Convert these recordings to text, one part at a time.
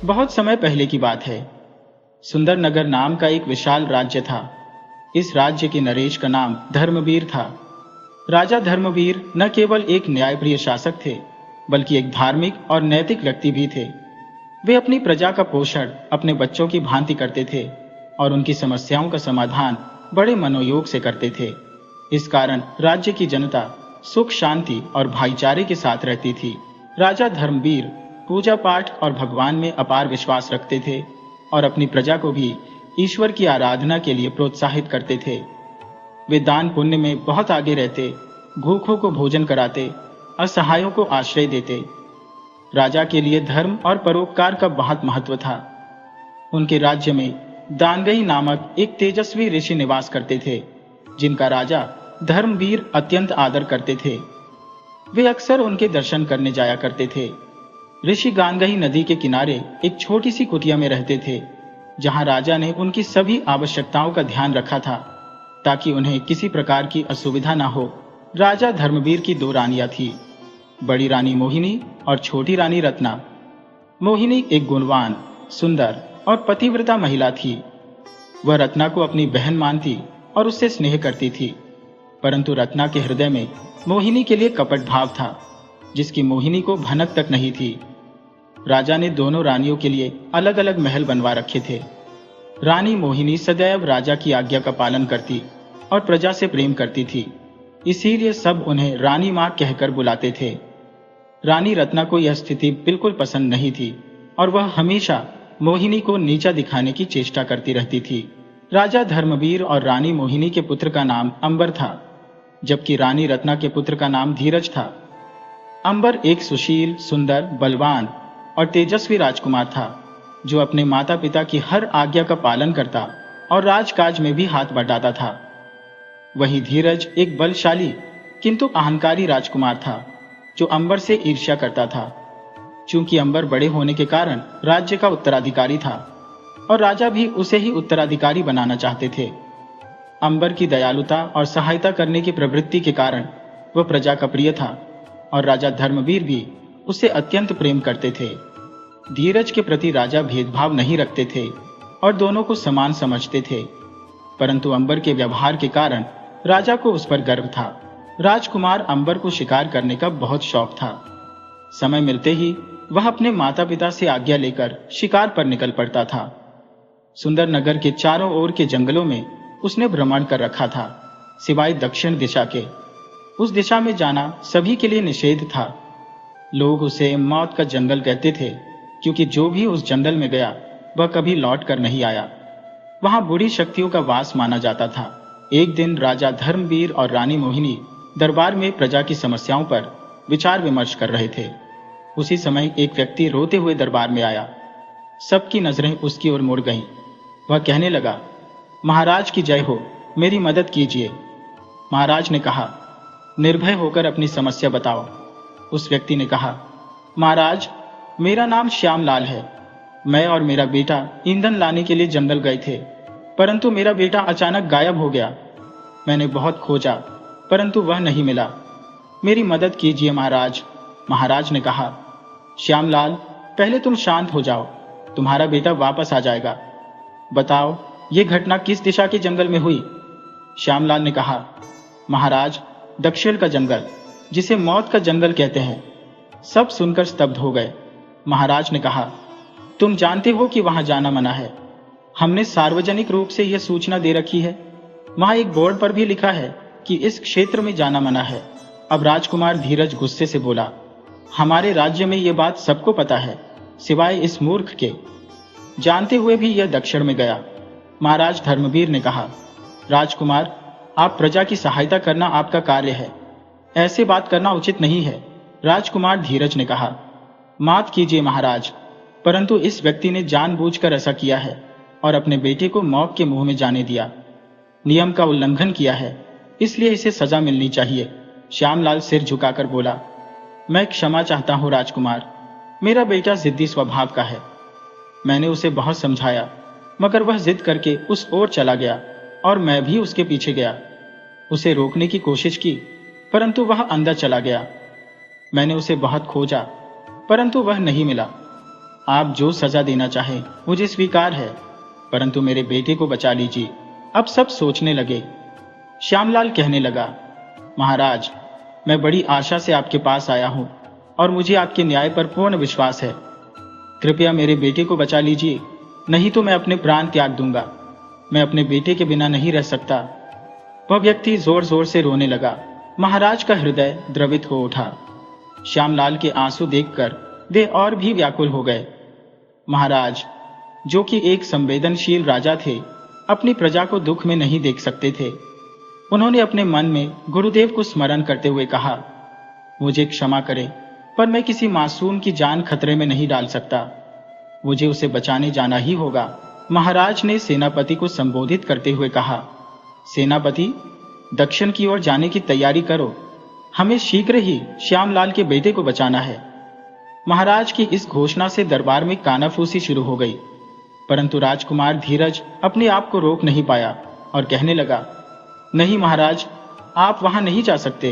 बहुत समय पहले की बात है। सुंदर नगर नाम का एक विशाल राज्य था। इस राज्य के नरेश का नाम धर्मवीर था। राजा धर्मवीर न केवल एक न्यायप्रिय शासक थे, बल्कि एक धार्मिक और नैतिक व्यक्ति भी थे। वे अपनी प्रजा का पोषण अपने बच्चों की भांति करते थे और उनकी समस्याओं का समाधान बड़े मनोयोग से करते थे। इस कारण राज्य की जनता सुख, शांति और भाईचारे के साथ रहती थी। राजा धर्मवीर पूजा पाठ और भगवान में अपार विश्वास रखते थे और अपनी प्रजा को भी ईश्वर की आराधना के लिए प्रोत्साहित करते थे। वे दान पुण्य में बहुत आगे रहते, भूखों को भोजन कराते, असहायों को आश्रय देते। राजा के लिए धर्म और परोपकार का बहुत महत्व था। उनके राज्य में दानगई नामक एक तेजस्वी ऋषि निवास करते थे, जिनका राजा धर्मवीर अत्यंत आदर करते थे। वे अक्सर उनके दर्शन करने जाया करते थे। ऋषि गानगई नदी के किनारे एक छोटी सी कुटिया में रहते थे, जहां राजा ने उनकी सभी आवश्यकताओं का ध्यान रखा था, ताकि उन्हें किसी प्रकार की असुविधा न हो। राजा धर्मवीर की दो रानियां थीं, बड़ी रानी मोहिनी और छोटी रानी रत्ना। मोहिनी एक गुणवान, सुंदर और पतिव्रता महिला थी। वह रत्ना को अपनी बहन मानती और उससे स्नेह करती थी, परंतु रत्ना के हृदय में मोहिनी के लिए कपट भाव था, जिसकी मोहिनी को भनक तक नहीं थी। राजा ने दोनों रानियों के लिए अलग अलग महल बनवा रखे थे। रानी मोहिनी सदैव राजा की आज्ञा का पालन करती और प्रजा से प्रेम करती थी, इसीलिए सब उन्हें रानी मां कहकर बुलाते थे। रानी रत्ना को यह स्थिति बिल्कुल पसंद नहीं थी और वह हमेशा मोहिनी को नीचा दिखाने की चेष्टा करती रहती थी। राजा धर्मवीर और रानी मोहिनी के पुत्र का नाम अंबर था, जबकि रानी रत्ना के पुत्र का नाम धीरज था। अंबर एक सुशील, सुंदर, बलवान और तेजस्वी राजकुमार था, जो अपने माता पिता की हर आज्ञा का पालन करता और राजकाज में भी हाथ बटाता था। वहीं धीरज एक बलशाली किंतु अहंकारी राजकुमार था, जो अंबर से ईर्ष्या करता था। चूंकि अंबर बड़े होने के कारण राज्य का उत्तराधिकारी था और राजा भी उसे ही उत्तराधिकारी बनाना चाहते थे। अंबर की दयालुता और सहायता करने की प्रवृत्ति के कारण वह प्रजा का प्रिय था और राजा धर्मवीर भी उसे अत्यंत प्रेम करते थे। धीरज के प्रति राजा भेदभाव नहीं रखते थे और दोनों को समान समझते थे, परंतु अंबर के व्यवहार के कारण राजा को उस पर गर्व था। राजकुमार अंबर को शिकार करने का बहुत शौक था। समय मिलते ही वह अपने माता पिता से आज्ञा लेकर शिकार पर निकल पड़ता था। सुंदर नगर के चारों ओर के जंगलों में उसने भ्रमण कर रखा था, सिवाय दक्षिण दिशा के। उस दिशा में जाना सभी के लिए निषेध था। लोग उसे मौत का जंगल कहते थे, क्योंकि जो भी उस जंगल में गया वह कभी लौट कर नहीं आया। वहां बुरी शक्तियों का वास माना जाता था। एक दिन राजा धर्मवीर और रानी मोहिनी दरबार में प्रजा की समस्याओं पर विचार विमर्श कर रहे थे। उसी समय एक व्यक्ति रोते हुए दरबार में आया। सबकी नजरें उसकी ओर मुड़ गईं। वह कहने लगा, महाराज की जय हो, मेरी मदद कीजिए। महाराज ने कहा, निर्भय होकर अपनी समस्या बताओ। उस व्यक्ति ने कहा, महाराज, मेरा नाम श्यामलाल है। मैं और मेरा बेटा ईंधन लाने के लिए जंगल गए थे, परंतु मेरा बेटा अचानक गायब हो गया। मैंने बहुत खोजा, परंतु वह नहीं मिला। मेरी मदद कीजिए महाराज। महाराज ने कहा, श्यामलाल, पहले तुम शांत हो जाओ, तुम्हारा बेटा वापस आ जाएगा। बताओ, ये घटना किस दिशा के जंगल में हुई? श्यामलाल ने कहा, महाराज, दक्षिण का जंगल, जिसे मौत का जंगल कहते हैं। सब सुनकर स्तब्ध हो गए। महाराज ने कहा, तुम जानते हो कि वहां जाना मना है। हमने सार्वजनिक रूप से यह सूचना दे रखी है। वहां एक बोर्ड पर भी लिखा है कि इस क्षेत्र में जाना मना है। अब राजकुमार धीरज गुस्से से बोला, हमारे राज्य में यह बात सबको पता है, सिवाय इस मूर्ख के। जानते हुए भी यह दक्षिण में गया। महाराज धर्मवीर ने कहा, राजकुमार, आप प्रजा की सहायता करना आपका कार्य है, ऐसे बात करना उचित नहीं है। राजकुमार धीरज ने कहा, माफ कीजिए महाराज, परंतु इस व्यक्ति ने जानबूझकर ऐसा किया है और अपने बेटे को मौत के मुंह में जाने दिया। नियम का उल्लंघन किया है, इसलिए इसे सजा मिलनी चाहिए। श्यामलाल सिर झुकाकर बोला, मैं क्षमा चाहता हूं राजकुमार, मेरा बेटा जिद्दी स्वभाव का है। मैंने उसे बहुत समझाया, मगर वह जिद करके उस ओर चला गया और मैं भी उसके पीछे गया। उसे रोकने की कोशिश की, परंतु वह अंदर चला गया। मैंने उसे बहुत खोजा, परंतु वह नहीं मिला। आप जो सजा देना चाहें मुझे स्वीकार है, परंतु मेरे बेटे को बचा लीजिए। अब सब सोचने लगे। श्यामलाल कहने लगा, महाराज, मैं बड़ी आशा से आपके पास आया हूं और मुझे आपके न्याय पर पूर्ण विश्वास है। कृपया मेरे बेटे को बचा लीजिए, नहीं तो मैं अपने प्राण त्याग दूंगा। मैं अपने बेटे के बिना नहीं रह सकता। वह व्यक्ति जोर जोर से रोने लगा। महाराज का हृदय द्रवित हो उठा। श्यामलाल के आंसू देखकर वे और भी व्याकुल हो गए। महाराज, जो कि एक संवेदनशील राजा थे, अपनी प्रजा को दुख में नहीं देख सकते थे। उन्होंने अपने मन में गुरुदेव को स्मरण करते हुए कहा, मुझे क्षमा करें, पर मैं किसी मासूम की जान खतरे में नहीं डाल सकता। मुझे उसे बचाने जाना ही होगा। महाराज ने सेनापति को संबोधित करते हुए कहा, सेनापति, दक्षिण की ओर जाने की तैयारी करो। हमें शीघ्र ही श्यामलाल के बेटे को बचाना है। महाराज की इस घोषणा से दरबार में कानाफूसी शुरू हो गई, परंतु राजकुमार धीरज अपने आप को रोक नहीं पाया और कहने लगा, नहीं महाराज, आप वहां नहीं जा सकते।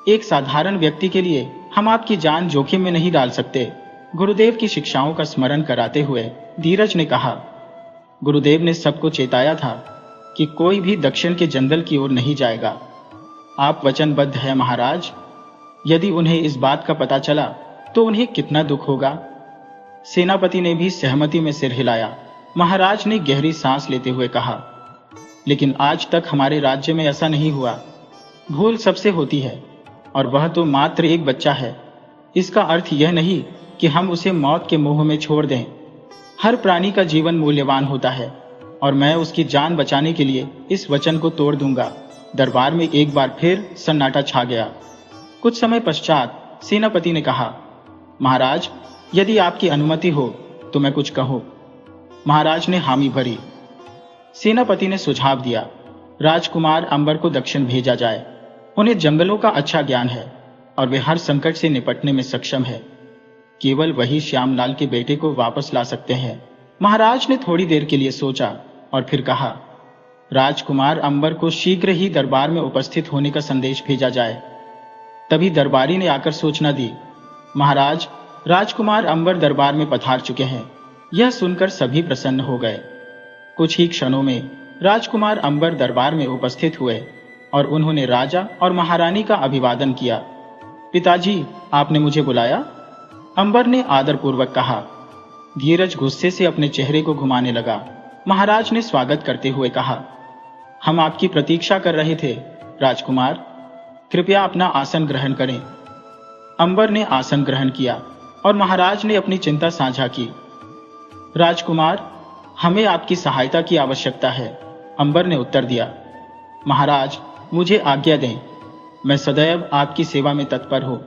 एक साधारण व्यक्ति के लिए हम आपकी जान जोखिम में नहीं डाल सकते। गुरुदेव की शिक्षाओं का स्मरण कराते हुए धीरज ने कहा। गुरुदेव ने सबको चेताया था कि कोई भी दक्षिण के जंगल की ओर नहीं जाएगा। आप वचनबद्ध हैं महाराज। यदि उन्हें इस बात का पता चला तो उन्हें कितना दुख होगा। सेनापति ने भी सहमति में सिर हिलाया। महाराज ने गहरी सांस लेते हुए कहा, लेकिन आज तक हमारे राज्य में ऐसा नहीं हुआ। भूल सबसे होती है, और वह तो मात्र एक बच्चा है। इसका अर्थ यह नहीं कि हम उसे मौत के मुंह में छोड़ दें। हर प्राणी का जीवन मूल्यवान होता है, और मैं उसकी जान बचाने के लिए इस वचन को तोड़ दूंगा। दरबार में एक बार फिर सन्नाटा छा गया। कुछ समय पश्चात सेनापति ने कहा, महाराज, यदि आपकी अनुमति हो तो मैं कुछ कहूं। महाराज ने हामी भरी। सेनापति ने सुझाव दिया, राजकुमार अंबर को दक्षिण भेजा जाए। उन्हें जंगलों का अच्छा ज्ञान है और वे हर संकट से निपटने में सक्षम है। केवल वही श्यामलाल के बेटे को वापस ला सकते हैं। महाराज ने थोड़ी देर के लिए सोचा और फिर कहा, राजकुमार अंबर को शीघ्र ही दरबार में उपस्थित होने का संदेश भेजा जाए। तभी दरबारी ने आकर सूचना दी, महाराज, राजकुमार अंबर दरबार में पधार चुके हैं। यह सुनकर सभी प्रसन्न हो गए। कुछ ही क्षणों में राजकुमार अंबर दरबार में उपस्थित हुए और उन्होंने राजा और महारानी का अभिवादन किया। पिताजी, आपने मुझे बुलाया? अंबर ने आदरपूर्वक कहा। धीरज गुस्से से अपने चेहरे को घुमाने लगा। महाराज ने स्वागत करते हुए कहा, हम आपकी प्रतीक्षा कर रहे थे। राजकुमार, कृपया अपना आसन ग्रहण करें। अंबर ने आसन ग्रहण किया और महाराज ने अपनी चिंता साझा की। राजकुमार, हमें आपकी सहायता की आवश्यकता है, अंबर ने उत्तर दिया। महाराज, मुझे आज्ञा दें, मैं सदैव आपकी सेवा में तत्पर हूं।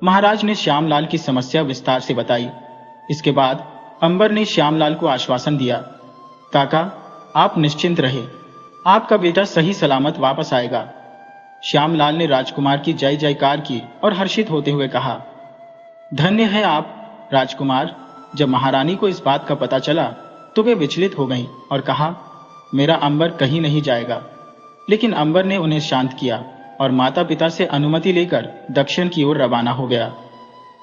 महाराज ने श्यामलाल की समस्या विस्तार से बताई। इसके बाद अंबर ने श्यामलाल को आश्वासन दिया, काका, आप निश्चिंत रहे, आपका बेटा सही सलामत वापस आएगा। श्यामलाल ने राजकुमार की जय जयकार की और हर्षित होते हुए कहा, धन्य है आप राजकुमार। जब महारानी को इस बात का पता चला तो वे विचलित हो गईं और कहा, मेरा अंबर कहीं नहीं जाएगा। लेकिन अंबर ने उन्हें शांत किया और माता पिता से अनुमति लेकर दक्षिण की ओर रवाना हो गया।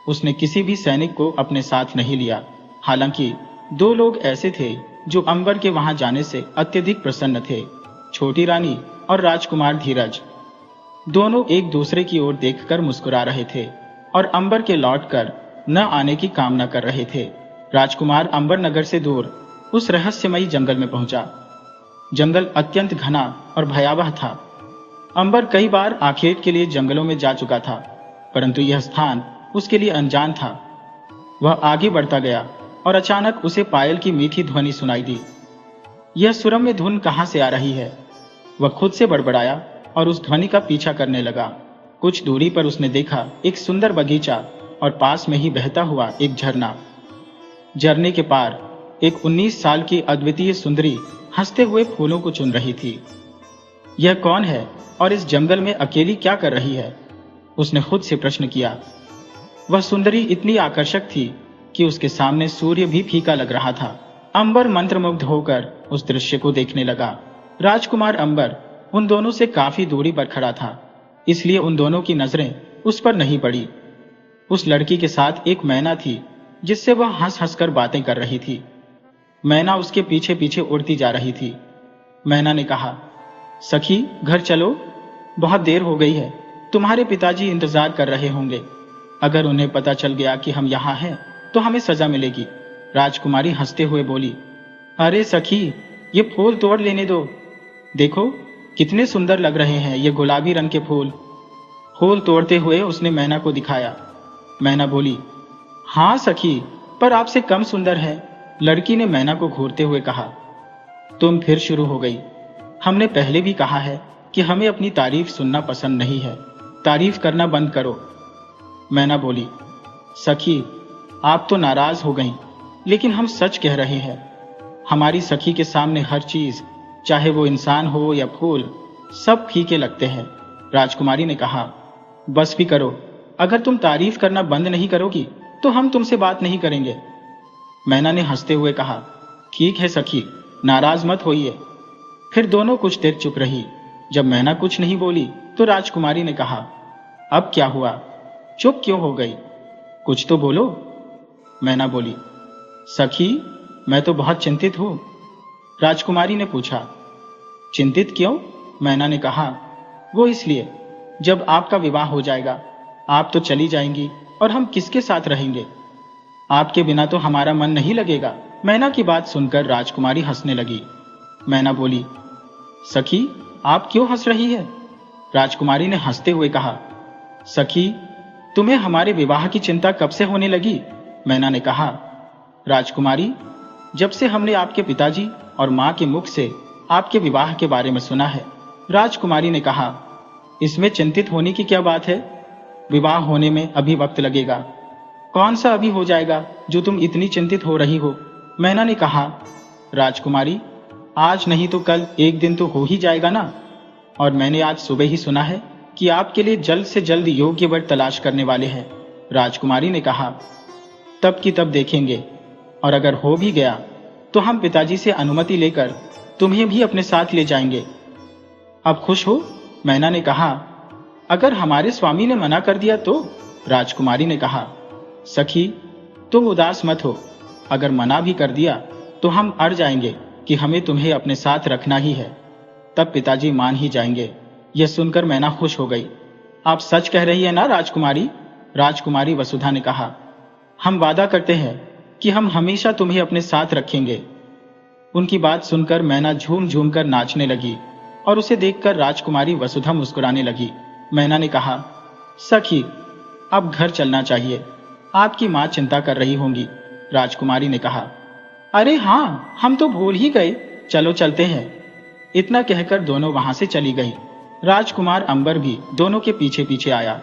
उसने किसी भी सैनिक को अपने साथ नहीं लिया। हालांकि दो लोग ऐसे थे जो अंबर के वहां जाने से अत्यधिक प्रसन्न थे, छोटी रानी और राजकुमार धीरज। दोनों एक दूसरे की ओर देखकर मुस्कुरा रहे थे और अंबर के लौटकर न आने की कामना कर रहे थे। राजकुमार अंबर नगर से दूर उस रहस्यमयी जंगल में पहुंचा। जंगल अत्यंत घना और भयावह था। अंबर कई बार आखेट के लिए जंगलों में जा चुका था, परंतु यह स्थान उसके लिए अनजान था। वह आगे बढ़ता गया और अचानक उसे पायल की मीठी ध्वनि सुनाई दी। यह सुरम्य धुन कहां से आ रही है? वह खुद से बड़बड़ाया और उस ध्वनि का पीछा करने लगा। कुछ दूरी पर उसने देखा एक सुंदर बगीचा और पास में ही बहता हुआ एक झरना। झरने के पार एक 19 साल की अद्वितीय सुंदरी हंसते हुए फूलों को चुन रही थी। यह कौन है और इस जंगल में अकेली क्या कर रही है? उसने खुद से प्रश्न किया। वह सुंदरी इतनी आकर्षक थी कि उसके सामने सूर्य भी फीका लग रहा था। अंबर मंत्रमुग्ध होकर उस दृश्य को देखने लगा। राजकुमार अंबर उन दोनों से काफी दूरी पर खड़ा था, इसलिए उन दोनों की नजरें उस पर नहीं पड़ी। उस लड़की के साथ एक मैना थी जिससे वह हंस हंस कर बातें कर रही थी। मैना उसके पीछे पीछे उड़ती जा रही थी। मैना ने कहा, सखी घर चलो, बहुत देर हो गई है, तुम्हारे पिताजी इंतजार कर रहे होंगे। अगर उन्हें पता चल गया कि हम यहाँ हैं तो हमें सजा मिलेगी। राजकुमारी हंसते हुए बोली, अरे सखी, ये फूल तोड़ लेने दो। देखो कितने सुंदर लग रहे हैं ये गुलाबी रंग के फूल। फूल तोड़ते हुए उसने मैना को दिखाया। मैना बोली, हाँ सखी, पर आपसे कम सुंदर है। लड़की ने मैना को घूरते हुए कहा। तुम फिर शुरू हो गई। हमने पहले भी कहा है कि हमें अपनी तारीफ सुनना पसंद नहीं है। तारीफ करना बंद करो। मैना बोली, सखी आप तो नाराज हो गईं, लेकिन हम सच कह रहे हैं। हमारी सखी के सामने हर चीज, चाहे वो इंसान हो या फूल, सब फीके लगते हैं। राजकुमारी ने कहा, बस भी करो, अगर तुम तारीफ करना बंद नहीं करोगी तो हम तुमसे बात नहीं करेंगे। मैना ने हंसते हुए कहा, ठीक है सखी, नाराज मत होइए। फिर दोनों कुछ देर चुप रही। जब मैना कुछ नहीं बोली तो राजकुमारी ने कहा, अब क्या हुआ, चुप क्यों हो गई, कुछ तो बोलो। मैना बोली, सखी मैं तो बहुत चिंतित हूं। राजकुमारी ने पूछा, चिंतित क्यों? मैना ने कहा, वो इसलिए, जब आपका विवाह हो जाएगा आप तो चली जाएंगी और हम किसके साथ रहेंगे? आपके बिना तो हमारा मन नहीं लगेगा। मैना की बात सुनकर राजकुमारी हंसने लगी। मैना बोली, सखी आप क्यों हंस रही है? राजकुमारी ने हंसते हुए कहा, सखी तुम्हें हमारे विवाह की चिंता कब से होने लगी? मैना ने कहा, राजकुमारी जब से हमने आपके पिताजी और मां के मुख से आपके विवाह के बारे में सुना है। राजकुमारी ने कहा, इसमें चिंतित होने की क्या बात है? विवाह होने में अभी वक्त लगेगा। कौन सा अभी हो जाएगा जो तुम इतनी चिंतित हो रही हो? मैना ने कहा, राजकुमारी आज नहीं तो कल एक दिन तो हो ही जाएगा ना। और मैंने आज सुबह ही सुना है कि आपके लिए जल्द से जल्द योग्य वर तलाश करने वाले हैं। राजकुमारी ने कहा, तब की तब देखेंगे, और अगर हो भी गया तो हम पिताजी से अनुमति लेकर तुम्हें भी अपने साथ ले जाएंगे। अब खुश हो? मैना ने कहा, अगर हमारे स्वामी ने मना कर दिया तो? राजकुमारी ने कहा, सखी तुम उदास मत हो, अगर मना भी कर दिया तो हम अड़ जाएंगे कि हमें तुम्हें अपने साथ रखना ही है, तब पिताजी मान ही जाएंगे। यह सुनकर मैना खुश हो गई। आप सच कह रही है ना राजकुमारी? राजकुमारी वसुधा ने कहा, हम वादा करते हैं कि हम हमेशा तुम्हें अपने साथ रखेंगे। उनकी बात सुनकर मैना झूम झूम कर नाचने लगी और उसे देखकर राजकुमारी वसुधा मुस्कुराने लगी। मैना ने कहा, सखी अब घर चलना चाहिए, आपकी मां चिंता कर रही होंगी। राजकुमारी ने कहा, अरे हाँ, हम तो भूल ही गए, चलो चलते हैं। इतना कहकर दोनों वहां से चली गई। राजकुमार अंबर भी दोनों के पीछे पीछे आया,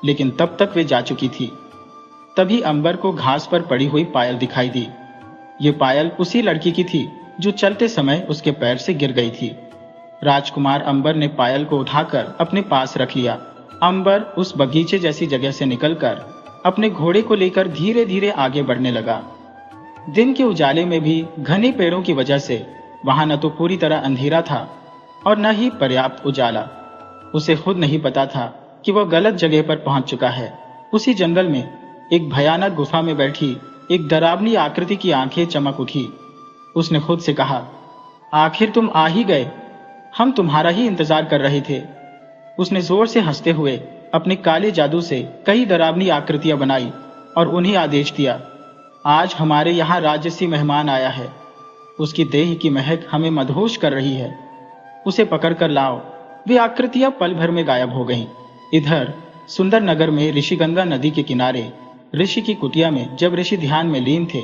लेकिन तब तक वे जा चुकी थी। तभी अंबर को घास पर पड़ी हुई पायल दिखाई दी। ये पायल उसी लड़की की थी जो चलते समय उसके पैर से गिर गई थी। राजकुमार अंबर ने पायल को उठाकर अपने पास रख लिया। अंबर उस बगीचे जैसी जगह से निकलकर अपने घोड़े को लेकर धीरे धीरे आगे बढ़ने लगा। दिन के उजाले में भी घने पेड़ों की वजह से वहां न तो पूरी तरह अंधेरा था और न ही पर्याप्त उजाला। उसे खुद नहीं पता था कि वह गलत जगह पर पहुंच चुका है। उसी जंगल में एक भयानक गुफा में बैठी एक डरावनी आकृति की आंखें चमक उठी। उसने खुद से कहा, आखिर तुम आ ही गए, हम तुम्हारा ही इंतजार कर रहे थे। उसने जोर से हंसते हुए अपने काले जादू से कई डरावनी आकृतियां बनाई और उन्हें आदेश दिया, आज हमारे यहाँ राजसी मेहमान आया है, उसकी देह की महक हमें मदहोश कर रही है, उसे पकड़ कर लाओ। वे आकृतियां पल भर में गायब हो गईं। इधर सुंदर नगर में ऋषिगंगा नदी के किनारे ऋषि की कुटिया में जब ऋषि ध्यान में लीन थे,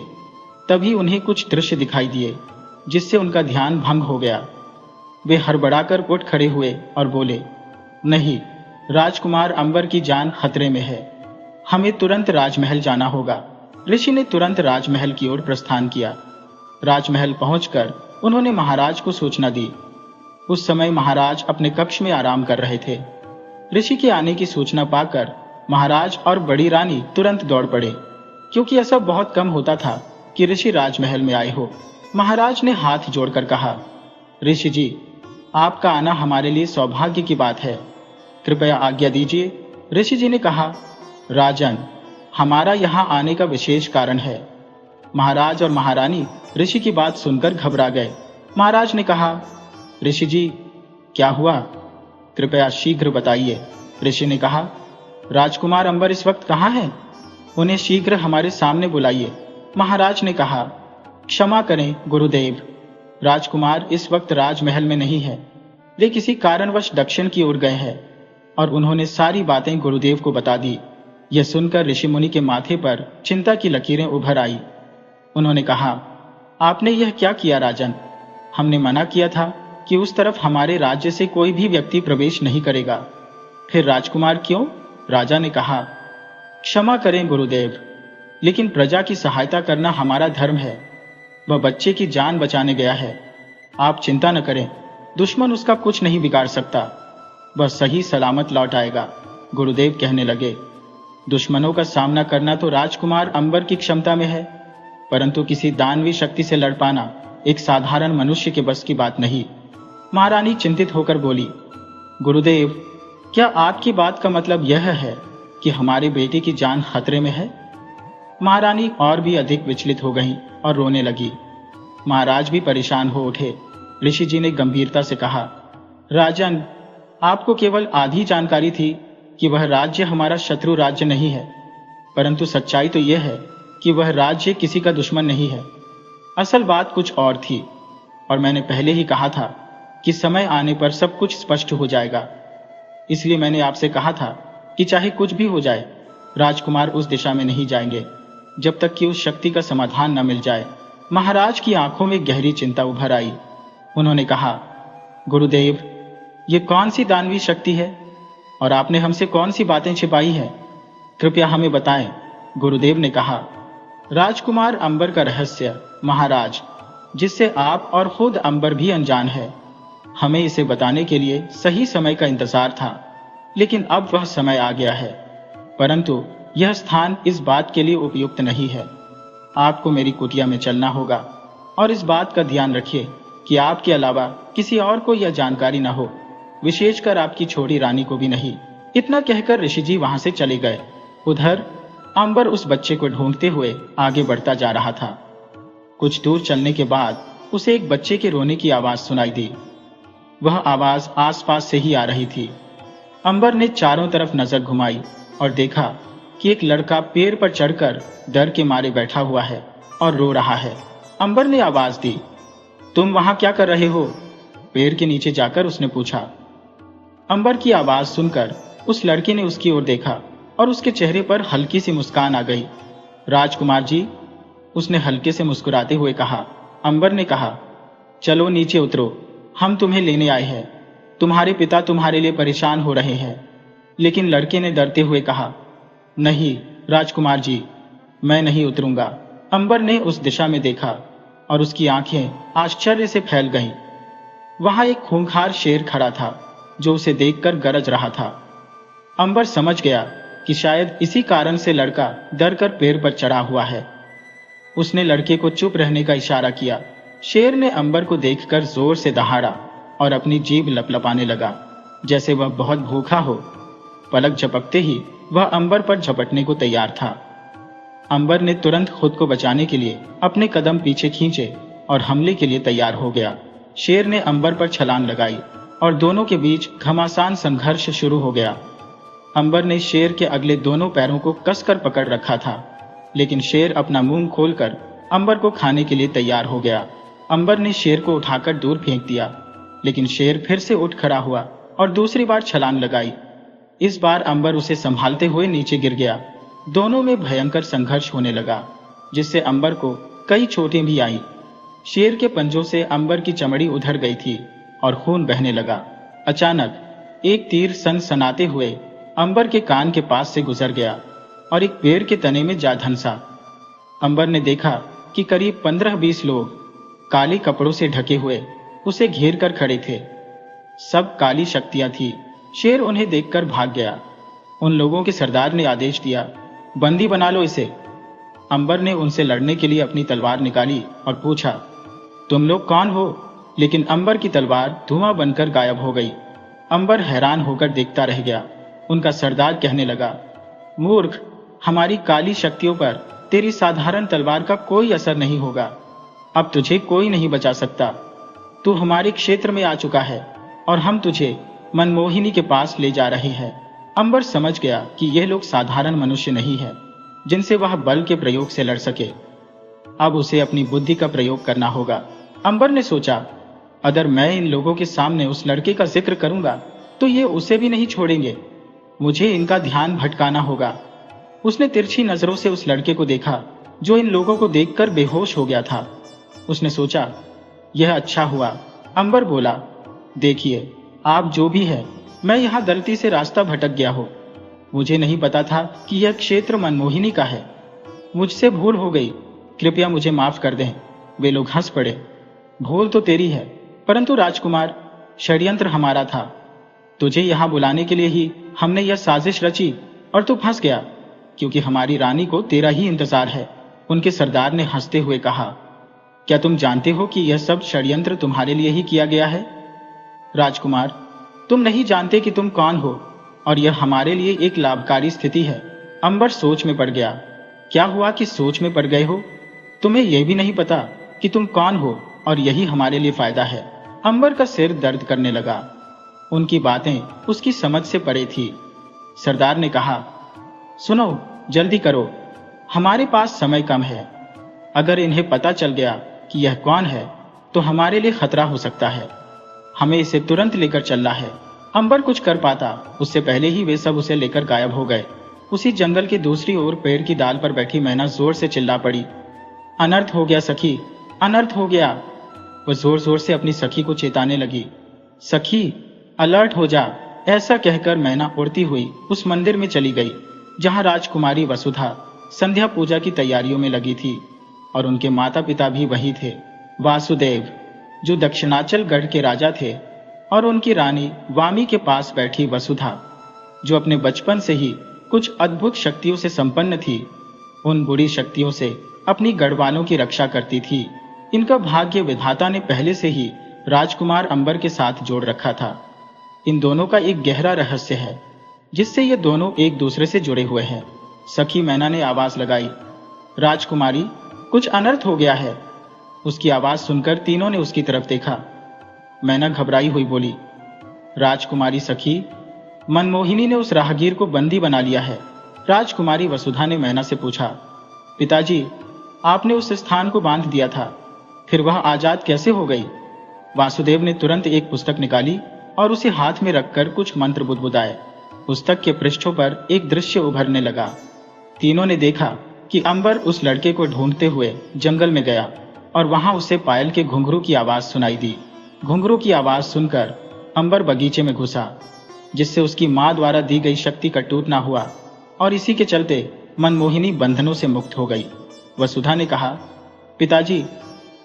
तभी उन्हें कुछ दृश्य दिखाई दिए जिससे उनका ध्यान भंग हो गया। वे हड़बड़ाकर उठ खड़े हुए और बोले, नहीं, राजकुमार अंबर की जान खतरे में है, हमें तुरंत राजमहल जाना होगा। ऋषि ने तुरंत राजमहल की ओर प्रस्थान किया। राजमहल पहुंचकर उन्होंने महाराज को सूचना दी। उस समय महाराज अपने कक्ष में आराम कर रहे थे। ऋषि के आने की सूचना पाकर महाराज और बड़ी रानी तुरंत दौड़ पड़े, क्योंकि ऐसा बहुत कम होता था कि ऋषि राजमहल में आए हो। महाराज ने हाथ जोड़कर कहा, ऋषि जी, आपका आना हमारे लिए सौभाग्य की बात है, कृपया आज्ञा दीजिए। ऋषि जी ने कहा, राजन, हमारा यहाँ आने का विशेष कारण है। महाराज और महारानी ऋषि की बात सुनकर घबरा गए। महाराज ने कहा, ऋषि जी, क्या हुआ? कृपया शीघ्र बताइए। ऋषि ने कहा, राजकुमार अंबर इस वक्त कहाँ है? उन्हें शीघ्र हमारे सामने बुलाइए। महाराज ने कहा, क्षमा करें गुरुदेव, राजकुमार इस वक्त राजमहल में नहीं है। वे किसी कारणवश दक्षिण की ओर गए हैं। और उन्होंने सारी बातें गुरुदेव को बता दी। यह सुनकर ऋषि मुनि के माथे पर चिंता की लकीरें उभर आई। उन्होंने कहा, आपने यह क्या किया राजन? हमने मना किया था कि उस तरफ हमारे राज्य से कोई भी व्यक्ति प्रवेश नहीं करेगा। फिर राजकुमार क्यों? राजा ने कहा, क्षमा करें गुरुदेव, लेकिन प्रजा की सहायता करना हमारा धर्म है। वह बच्चे की जान बचाने गया है। आप चिंता न करें, दुश्मन उसका कुछ नहीं बिगाड़ सकता। वह सही सलामत लौट आएगा। गुरुदेव कहने लगे, दुश्मनों का सामना करना तो राजकुमार अंबर की क्षमता में है, परंतु किसी दानवी शक्ति से लड़ पाना एक साधारण मनुष्य के बस की बात नहीं। महारानी चिंतित होकर बोली, गुरुदेव, क्या आपकी बात का मतलब यह है कि हमारे बेटे की जान खतरे में है? महारानी और भी अधिक विचलित हो गईं और रोने लगी। महाराज भी परेशान हो उठे। ऋषि जी ने गंभीरता से कहा, राजन, आपको केवल आधी जानकारी थी कि वह राज्य हमारा शत्रु राज्य नहीं है, परंतु सच्चाई तो यह है कि वह राज्य किसी का दुश्मन नहीं है। असल बात कुछ और थी, और मैंने पहले ही कहा था कि समय आने पर सब कुछ स्पष्ट हो जाएगा। इसलिए मैंने आपसे कहा था कि चाहे कुछ भी हो जाए, राजकुमार उस दिशा में नहीं जाएंगे जब तक कि उस शक्ति का समाधान न मिल जाए। महाराज की आंखों में गहरी चिंता उभर आई। उन्होंने कहा, गुरुदेव, ये कौन सी दानवी शक्ति है और आपने हमसे कौन सी बातें छिपाई है? कृपया हमें बताएं। गुरुदेव ने कहा, राजकुमार अंबर का रहस्य महाराज, जिससे आप और खुद अंबर भी अनजान है। हमें इसे बताने के लिए सही समय का इंतजार था, लेकिन अब वह समय आ गया है। परंतु यह स्थान इस बात के लिए उपयुक्त नहीं है। आपको मेरी कुटिया में चलना होगा और इस बात का ध्यान रखिए कि आपके अलावा किसी और को यह जानकारी न हो, विशेषकर आपकी छोटी रानी को भी नहीं। इतना कहकर ऋषि जी वहां से चले गए। उधर अंबर उस बच्चे को ढूंढते हुए आगे बढ़ता जा रहा था। कुछ दूर चलने के बाद उसे एक बच्चे के रोने की आवाज सुनाई दी। वह आवाज आसपास से ही आ रही थी। अंबर ने चारों तरफ नजर घुमाई और देखा कि एक लड़का पेड़ पर चढ़कर डर के मारे बैठा हुआ है और रो रहा है। अंबर ने आवाज दी, तुम वहां क्या कर रहे हो? पेड़ के नीचे जाकर उसने पूछा। अंबर की आवाज सुनकर उस लड़के ने उसकी ओर देखा और उसके चेहरे पर हल्की सी मुस्कान आ गई। राजकुमार जी, उसने हल्के से मुस्कुराते हुए कहा। अंबर ने कहा, चलो नीचे उतरो, हम तुम्हें लेने आए हैं। तुम्हारे पिता तुम्हारे लिए परेशान हो रहे हैं। लेकिन लड़के ने डरते हुए कहा, नहीं राजकुमार जी, मैं नहीं उतरूंगा। अंबर ने उस दिशा में देखा और उसकी आंखें आश्चर्य से फैल गईं। वहां एक खूंखार शेर खड़ा था जो उसे देखकर गरज रहा था। अंबर समझ गया कि शायद इसी कारण से लड़का डर कर पेड़ पर चढ़ा हुआ है। उसने लड़के को चुप रहने का इशारा किया। शेर ने अंबर को देखकर जोर से दहाड़ा और अपनी जीभ लपलपाने लगा, जैसे वह बहुत भूखा हो। पलक झपकते ही वह अंबर पर झपटने को तैयार था। अंबर ने तुरंत खुद को बचाने के लिए अपने कदम पीछे खींचे और हमले के लिए तैयार हो गया। शेर ने अंबर पर छलांग लगाई और दोनों के बीच घमासान संघर्ष शुरू हो गया। अंबर ने शेर के अगले दोनों पैरों को कसकर पकड़ रखा था, लेकिन शेर अपना मुंह खोलकर अंबर को खाने के लिए तैयार हो गया। अंबर ने शेर को उठाकर दूर फेंक दिया, लेकिन शेर फिर से उठ खड़ा हुआ और दूसरी बार छलांग लगाई। इस बार अंबर उसे संभालते हुए नीचे गिर गया। दोनों में भयंकर संघर्ष होने लगा, जिससे अंबर को कई चोटें भी आई। शेर के पंजों से अंबर की चमड़ी उधर गई थी और खून बहने लगा। अचानक एक तीर सनसनाते हुए अंबर के कान के पास से गुजर गया और एक पेड़ के तने में जा धंसा। अंबर ने देखा कि करीब 15-20 लोग काले कपड़ों से ढके हुए उसे घेर कर खड़े थे। सब काली शक्तियां थी। शेर उन्हें देखकर भाग गया। उन लोगों के सरदार ने आदेश दिया, बंदी बना लो इसे। अंबर ने उनसे लड़ने के लिए अपनी तलवार निकाली और पूछा, तुम लोग कौन हो? लेकिन अंबर की तलवार धुआं बनकर गायब हो गई। अंबर हैरान होकर देखता रह गया। उनका सरदार कहने लगा, मूर्ख, हमारी काली शक्तियों पर तेरी साधारण तलवार का कोई असर नहीं होगा। अब तुझे कोई नहीं बचा सकता। तू हमारे क्षेत्र में आ चुका है और हम तुझे मनमोहिनी के पास ले जा रहे हैं। अंबर समझ गया कि यह लोग साधारण मनुष्य नहीं है जिनसे वह बल के प्रयोग से लड़ सके। अब उसे अपनी बुद्धि का प्रयोग करना होगा। अंबर ने सोचा, अगर मैं इन लोगों के सामने उस लड़के का जिक्र करूंगा तो ये उसे भी नहीं छोड़ेंगे। मुझे इनका ध्यान भटकाना होगा। उसने तिरछी नजरों से उस लड़के को देखा जो इन लोगों को देखकर बेहोश हो गया था। उसने सोचा, यह अच्छा हुआ। अंबर बोला, देखिए, आप जो भी है, मैं यहाँ गलती से रास्ता भटक गया हो। मुझे नहीं पता था कि यह क्षेत्र मनमोहिनी का है। मुझसे भूल हो गई, कृपया मुझे माफ कर दें। वे लोग हंस पड़े। भूल तो तेरी है, परंतु राजकुमार, षड्यंत्र हमारा था। तुझे यहाँ बुलाने के लिए ही हमने यह साजिश रची और तू फंस गया, क्योंकि हमारी रानी को तेरा ही इंतजार है। उनके सरदार ने हंसते हुए कहा, क्या तुम जानते हो कि यह सब षड्यंत्र तुम्हारे लिए ही किया गया है? राजकुमार, तुम नहीं जानते कि तुम कौन हो और यह हमारे लिए एक लाभकारी स्थिति है। अंबर सोच में पड़ गया। क्या हुआ कि सोच में पड़ गए हो? तुम्हें यह भी नहीं पता कि तुम कौन हो और यही हमारे लिए फायदा है। अंबर का सिर दर्द करने लगा। उनकी बातें उसकी समझ से परे थी। सरदार ने कहा, सुनो, जल्दी करो, हमारे पास समय कम है। अगर इन्हें पता चल गया कि यह कौन है तो हमारे लिए खतरा हो सकता है। हमें इसे तुरंत लेकर चलना है। अंबर कुछ कर पाता उससे पहले ही वे सब उसे लेकर गायब हो गए। उसी जंगल के दूसरी ओर पेड़ की डाल पर बैठी मैना जोर से चिल्ला पड़ी, अनर्थ हो गया सखी, अनर्थ हो गया। वह जोर जोर से अपनी सखी को चेताने लगी। सखी, अलर्ट हो जा। ऐसा कहकर मैना उड़ती हुई उस मंदिर में चली गई जहां राजकुमारी वसुधा संध्या पूजा की तैयारियों में लगी थी और उनके माता पिता भी वही थे। वासुदेव, जो दक्षिणाचल गढ़ के राजा थे, और उनकी रानी वामी के पास बैठी वसुधा, जो अपने बचपन से ही कुछ अद्भुत शक्तियों से संपन्न थी। उन बुरी शक्तियों से अपनी गढ़वालों की रक्षा करती थी। इनका भाग्य विधाता ने पहले से ही राजकुमार अंबर के साथ जोड़ रखा था। इन दोनों का एक गहरा रहस्य है जिससे ये दोनों एक दूसरे से जुड़े हुए हैं। सखी मैना ने आवाज लगाई, राजकुमारी, कुछ अनर्थ हो गया है। उसकी आवाज सुनकर तीनों ने उसकी तरफ देखा। मैना घबराई हुई बोली, राजकुमारी सखी, मनमोहिनी ने उस राहगीर को बंदी बना लिया है। राजकुमारी वसुधा ने मैना से पूछा, पिताजी, आपने उस स्थान को बांध दिया था, फिर वह आजाद कैसे हो गई? वासुदेव ने तुरंत एक पुस्तक निकाली और उसे हाथ में रखकर कुछ मंत्र बुदबुदाए। पुस्तक के पृष्ठों पर एक दृश्य उभरने लगा। तीनों ने देखा कि अंबर उस लड़के को ढूंढते हुए जंगल में गया और वहां उसे पायल के घुंघरू की आवाज सुनाई दी। घुंघरू की आवाज सुनकर अंबर बगीचे में घुसा, जिससे उसकी मां द्वारा दी गई शक्ति का टूटना हुआ और इसी के चलते मनमोहिनी बंधनों से मुक्त हो गई। वसुधा ने कहा, पिताजी,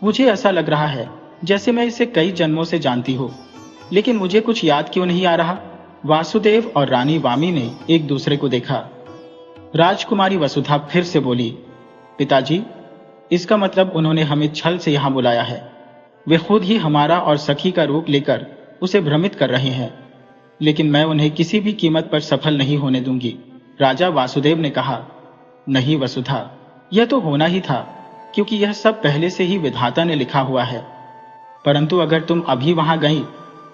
मुझे ऐसा लग रहा है जैसे मैं इसे कई जन्मों से जानती हूँ, लेकिन मुझे कुछ याद क्यों नहीं आ रहा? वासुदेव और रानी वामी ने एक दूसरे को देखा। राजकुमारी वसुधा फिर से बोली, पिताजी, इसका मतलब उन्होंने हमें छल से यहाँ बुलाया है। वे खुद ही हमारा और सखी का रूप लेकर उसे भ्रमित कर रहे हैं, लेकिन मैं उन्हें किसी भी कीमत पर सफल नहीं होने दूंगी। राजा वासुदेव ने कहा, नहीं वसुधा, यह तो होना ही था, क्योंकि यह सब पहले से ही विधाता ने लिखा हुआ है। परंतु अगर तुम अभी वहां गई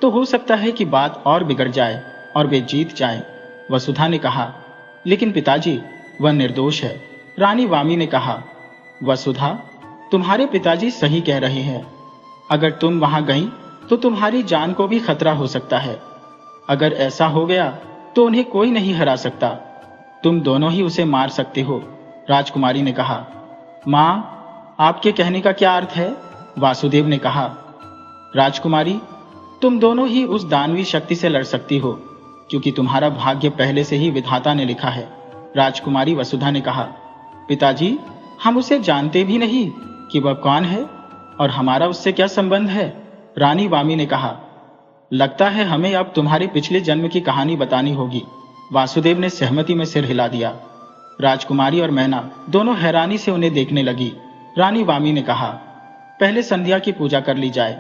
तो हो सकता है कि बात और बिगड़ जाए और वे जीत जाएं। वसुधा ने कहा, लेकिन पिताजी, वह निर्दोष है। रानी वामी ने कहा, वसुधा, तुम्हारे पिताजी सही कह रहे हैं। अगर तुम वहां गई तो तुम्हारी जान को भी खतरा हो सकता है। अगर ऐसा हो गया तो उन्हें कोई नहीं हरा सकता। तुम दोनों ही उसे मार सकते हो। राजकुमारी ने कहा, मां, आपके कहने का क्या अर्थ है? वासुदेव ने कहा, राजकुमारी, तुम दोनों ही उस दानवी शक्ति से लड़ सकती हो, क्योंकि तुम्हारा भाग्य पहले से ही विधाता ने लिखा है। राजकुमारी वसुधा ने कहा, पिताजी, हम उसे जानते भी नहीं कि वह कौन है और हमारा उससे क्या संबंध है। रानी वामी ने कहा, लगता है हमें अब तुम्हारे पिछले जन्म की कहानी बतानी होगी। वासुदेव ने सहमति में सिर हिला दिया। राजकुमारी और मैना दोनों हैरानी से उन्हें देखने लगी। रानी वामी ने कहा, पहले संध्या की पूजा कर ली जाए।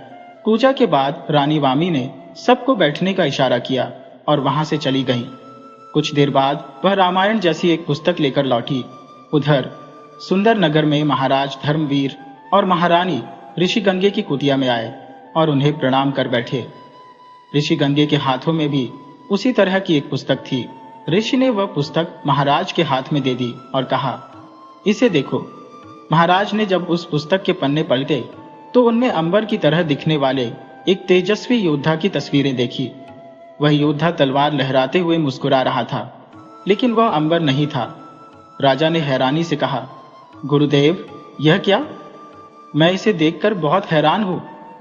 पूजा के बाद रानी वामी ने सबको बैठने का इशारा किया और वहां से चली गईं। कुछ देर बाद वह रामायण जैसी एक पुस्तक लेकर लौटी। उधर सुंदर नगर में महाराज धर्मवीर और महारानी ऋषि गंगे की कुटिया में आए और उन्हें प्रणाम कर बैठे। ऋषि गंगे के हाथों में भी उसी तरह की एक पुस्तक थी। ऋषि ने वह पुस्तक महाराज के हाथ में दे दी और कहा, इसे देखो। महाराज ने जब उस पुस्तक के पन्ने पलटे तो उनमें अंबर की तरह दिखने वाले एक तेजस्वी योद्धा की तस्वीरें देखी। वह योद्धा तलवार लहराते हुए मुस्कुरा रहा था, लेकिन वह अंबर नहीं था। राजा ने हैरानी से कहा, गुरुदेव, यह क्या? मैं इसे देखकर बहुत हैरान हूं।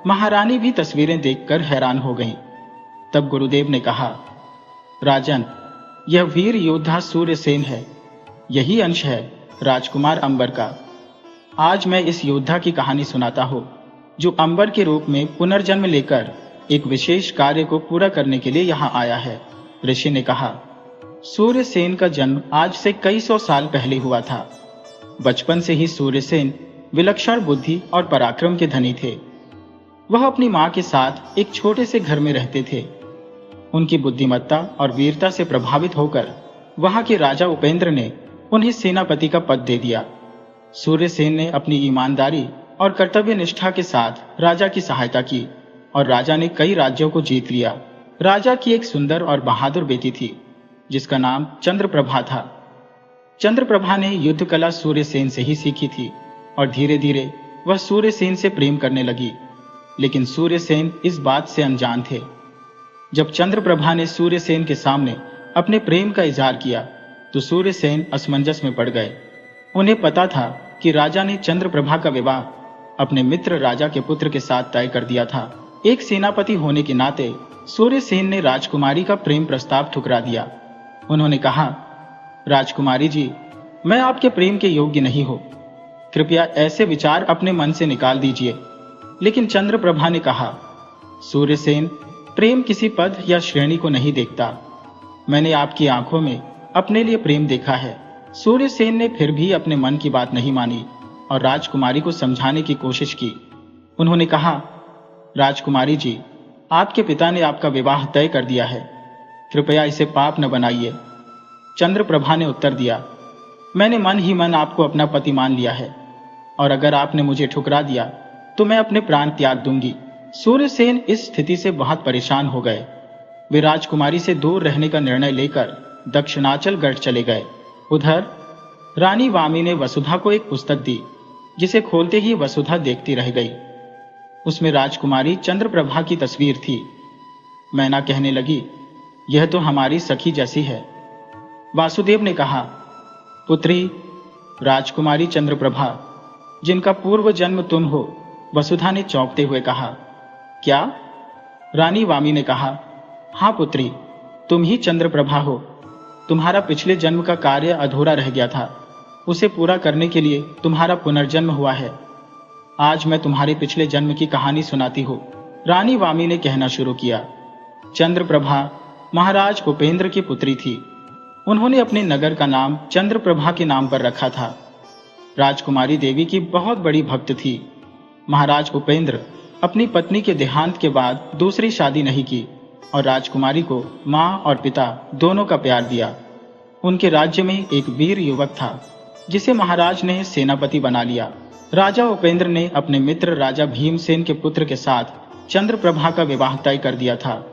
महारानी भी तस्वीरें देखकर हैरान हो गईं। तब गुरुदेव ने कहा, राजन, यह वीर योद्धा सूर्यसेन है। यही अंश है राजकुमार अंबर का। आज मैं इस योद्धा की कहानी सुनाता हूं, जो अंबर के रूप में पुनर्जन्म लेकर एक विशेष कार्य को पूरा करने के लिए यहाँ आया है। ऋषि ने कहा, सूर्यसेन का जन्म आज से कई सौ साल पहले हुआ था। बचपन से ही सूर्यसेन विलक्षण बुद्धि और पराक्रम के धनी थे। वह अपनी मां के साथ एक छोटे से घर में रहते थे। उनकी बुद्धिमत्ता और वीरता से प्रभावित होकर वहां के राजा उपेंद्र ने उन्हें सेनापति का पद दे दिया। सूर्यसेन ने अपनी ईमानदारी और कर्तव्य निष्ठा के साथ राजा की सहायता की और राजा ने कई राज्यों को जीत लिया। राजा की एक सुंदर और बहादुर बेटी थी, जिसका नाम चंद्रप्रभा था। चंद्रप्रभा ने युद्ध कला सूर्यसेन से ही सीखी थी और धीरे धीरे वह सूर्यसेन से प्रेम करने लगी। लेकिन सूर्यसेन इस बात से अनजान थे। जब चंद्रप्रभा ने सूर्यसेन के सामने अपने प्रेम का इजहार किया तो सूर्यसेन असमंजस में पड़ गए। उन्हें पता था कि राजा ने चंद्रप्रभा का विवाह अपने मित्र राजा के पुत्र के साथ तय कर दिया था। एक सेनापति होने के नाते सूर्यसेन ने राजकुमारी का प्रेम प्रस्ताव ठुकरा दिया। उन्होंने कहा, राजकुमारी जी, मैं आपके प्रेम के योग्य नहीं हूं। कृपया ऐसे विचार अपने मन से निकाल दीजिए। लेकिन चंद्रप्रभा ने कहा, सूर्यसेन, प्रेम किसी पद या श्रेणी को नहीं देखता। मैंने आपकी आंखों में अपने लिए प्रेम देखा है। सूर्यसेन ने फिर भी अपने मन की बात नहीं मानी और राजकुमारी को समझाने की कोशिश की। उन्होंने कहा, राजकुमारी जी, आपके पिता ने आपका विवाह तय कर दिया है। कृपया इसे पाप न बनाइए। चंद्रप्रभा ने उत्तर दिया, मैंने मन ही मन आपको अपना पति मान लिया है और अगर आपने मुझे ठुकरा दिया तो मैं अपने प्राण त्याग दूंगी। सूर्यसेन इस स्थिति से बहुत परेशान हो गए। वे राजकुमारी से दूर रहने का निर्णय लेकर दक्षिणाचल गढ़ चले गए। उधर रानी वामी ने वसुधा को एक पुस्तक दी, जिसे खोलते ही वसुधा देखती रह गई। उसमें राजकुमारी चंद्रप्रभा की तस्वीर थी। मैना कहने लगी, यह तो हमारी सखी जैसी है। वासुदेव ने कहा, पुत्री, राजकुमारी चंद्रप्रभा, जिनका पूर्व जन्म तुम हो। वसुधा ने चौंकते हुए कहा, क्या? रानी वामी ने कहा, हाँ पुत्री, तुम ही चंद्रप्रभा हो। तुम्हारा पिछले जन्म का कार्य अधूरा रह गया था, उसे पूरा करने के लिए तुम्हारा पुनर्जन्म हुआ है। आज मैं तुम्हारे पिछले जन्म की कहानी सुनाती हूँ। रानी वामी ने कहना शुरू किया। चंद्रप्रभा महाराज उपेंद्र की पुत्री थी। उन्होंने अपने नगर का नाम चंद्रप्रभा के नाम पर रखा था। राजकुमारी देवी की बहुत बड़ी भक्त थी। महाराज उपेंद्र अपनी पत्नी के देहांत के बाद दूसरी शादी नहीं की और राजकुमारी को मां और पिता दोनों का प्यार दिया। उनके राज्य में एक वीर युवक था, जिसे महाराज ने सेनापति बना लिया। राजा उपेंद्र ने अपने मित्र राजा भीमसेन के पुत्र के साथ चंद्रप्रभा का विवाह तय कर दिया था,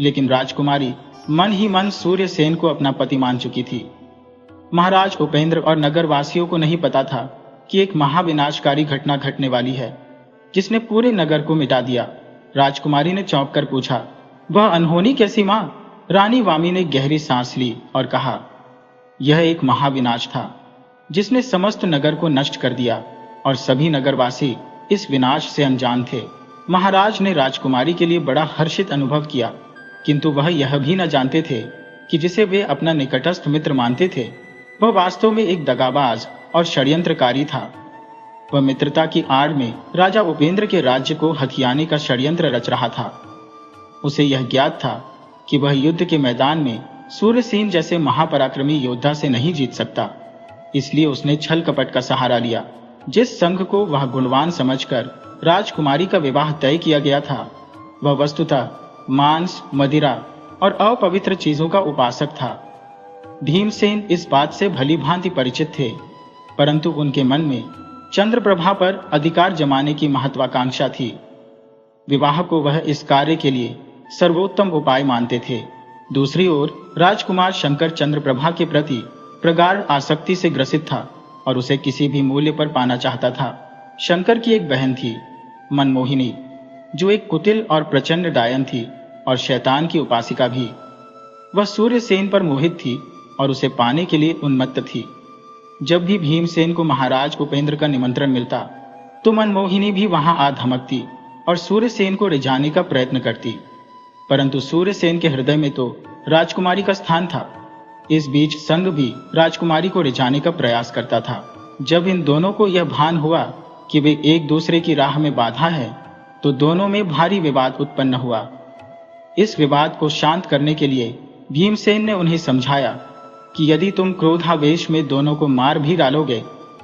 लेकिन राजकुमारी मन ही मन सूर्यसेन को अपना पति मान चुकी थी। महाराज उपेंद्र और नगरवासियों को नहीं पता था कि एक महाविनाशकारी घटना घटने वाली है, जिसने पूरे नगर को मिटा दिया। राजकुमारी ने चौंक कर पूछा, वह अनहोनी कैसी मां? रानी वामी ने गहरी सांस ली और कहा, यह एक महाविनाश था, जिसने समस्त नगर को नष्ट कर दिया और सभी नगरवासी इस विनाश से अनजान थे। महाराज ने राजकुमारी के लिए बड़ा हर्षित अनुभव किया, किंतु वह यह भी न जानते थे कि जिसे वे अपना निकटस्थ मित्र मानते थे, वह वास्तव में एक दगाबाज और षड्यंत्रकारी था। वह मित्रता की आड़ में राजा उपेंद्र के राज्य को हथियाने का षड्यंत्र रच रहा था। उसे यह ज्ञात था कि वह युद्ध के मैदान में सूर्यसेन जैसे महापराक्रमी योद्धा से नहीं जीत सकता। इसलिए उसने छल कपट का सहारा लिया। जिस संघ को वह गुणवान समझकर राजकुमारी का विवाह तय किया गया था, वह वस्तुतः मांस, मदिरा और अपवित्र चीजों का उपासक था। भीमसेन इस बात से भली भांति परिचित थे, परंतु उनके मन में चंद्रप्रभा पर अधिकार जमाने की महत्वाकांक्षा थी। विवाह को वह इस कार्य के लिए सर्वोत्तम उपाय मानते थे। दूसरी ओर राजकुमार शंकर चंद्रप्रभा के प्रति प्रगाढ़ आसक्ति से ग्रसित था और उसे किसी भी मूल्य पर पाना चाहता था। शंकर की एक बहन थी, मनमोहिनी, जो एक कुटिल और प्रचंड डायन थी और शैतान की उपासिका भी। वह सूर्यसेन पर मोहित थी और उसे पाने के लिए उन्मत्त थी। जब भी भीमसेन को महाराज उपेंद्र का निमंत्रण मिलता तो मनमोहिनी भी वहां आ धमकती और सूर्यसेन को रिझाने का प्रयत्न करती, परंतु सूर्यसेन के हृदय में तो राजकुमारी का स्थान था। इस बीच संग भी राजकुमारी को रिझाने का प्रयास करता था। जब इन दोनों को यह भान हुआ कि वे एक दूसरे की राह में बाधा है, तो दोनों में भारी विवाद उत्पन्न हुआ। इस विवाद को शांत करने के लिए भीमसेन ने उन्हें समझाया कि यदि तुम क्रोधावेश में दोनों को मार भी डालोगे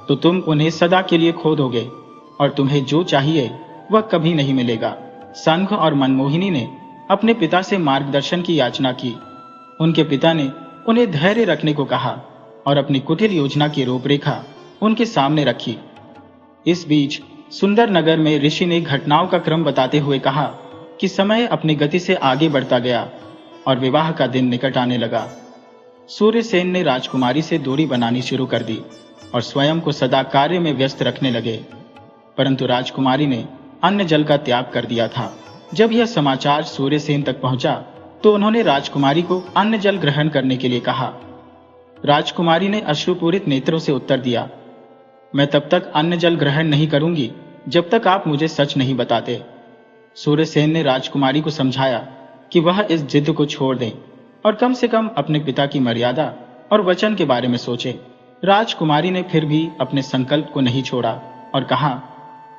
तो तुम उन्हें सदा के लिए खो दोगे और तुम्हें जो चाहिए वह कभी नहीं मिलेगा। संघ और मनमोहिनी ने अपने पिता से मार्गदर्शन की याचना की। उनके पिता ने उन्हें धैर्य रखने को कहा और अपनी कुटिल योजना की रूपरेखा उनके सामने रखी। इस बीच सुंदर नगर में ऋषि ने घटनाओं का क्रम बताते हुए कहा कि समय अपनी गति से आगे बढ़ता गया और विवाह का दिन निकट आने लगा। सूर्यसेन ने राजकुमारी से दूरी बनानी शुरू कर दी और स्वयं को सदा कार्य में व्यस्त रखने लगे, परंतु राजकुमारी ने अन्न जल का त्याग कर दिया था। जब यह समाचार सूर्यसेन तक पहुंचा तो उन्होंने राजकुमारी को अन्न जल ग्रहण करने के लिए कहा। राजकुमारी ने अश्रुपूरित नेत्रों से उत्तर दिया, मैं तब तक अन्न जल ग्रहण नहीं करूंगी जब तक आप मुझे सच नहीं बताते। सूर्यसेन ने राजकुमारी को समझाया कि वह इस जिद को छोड़ दें और कम से कम अपने पिता की मर्यादा और वचन के बारे में सोचे। राजकुमारी ने फिर भी अपने संकल्प को नहीं छोड़ा और कहा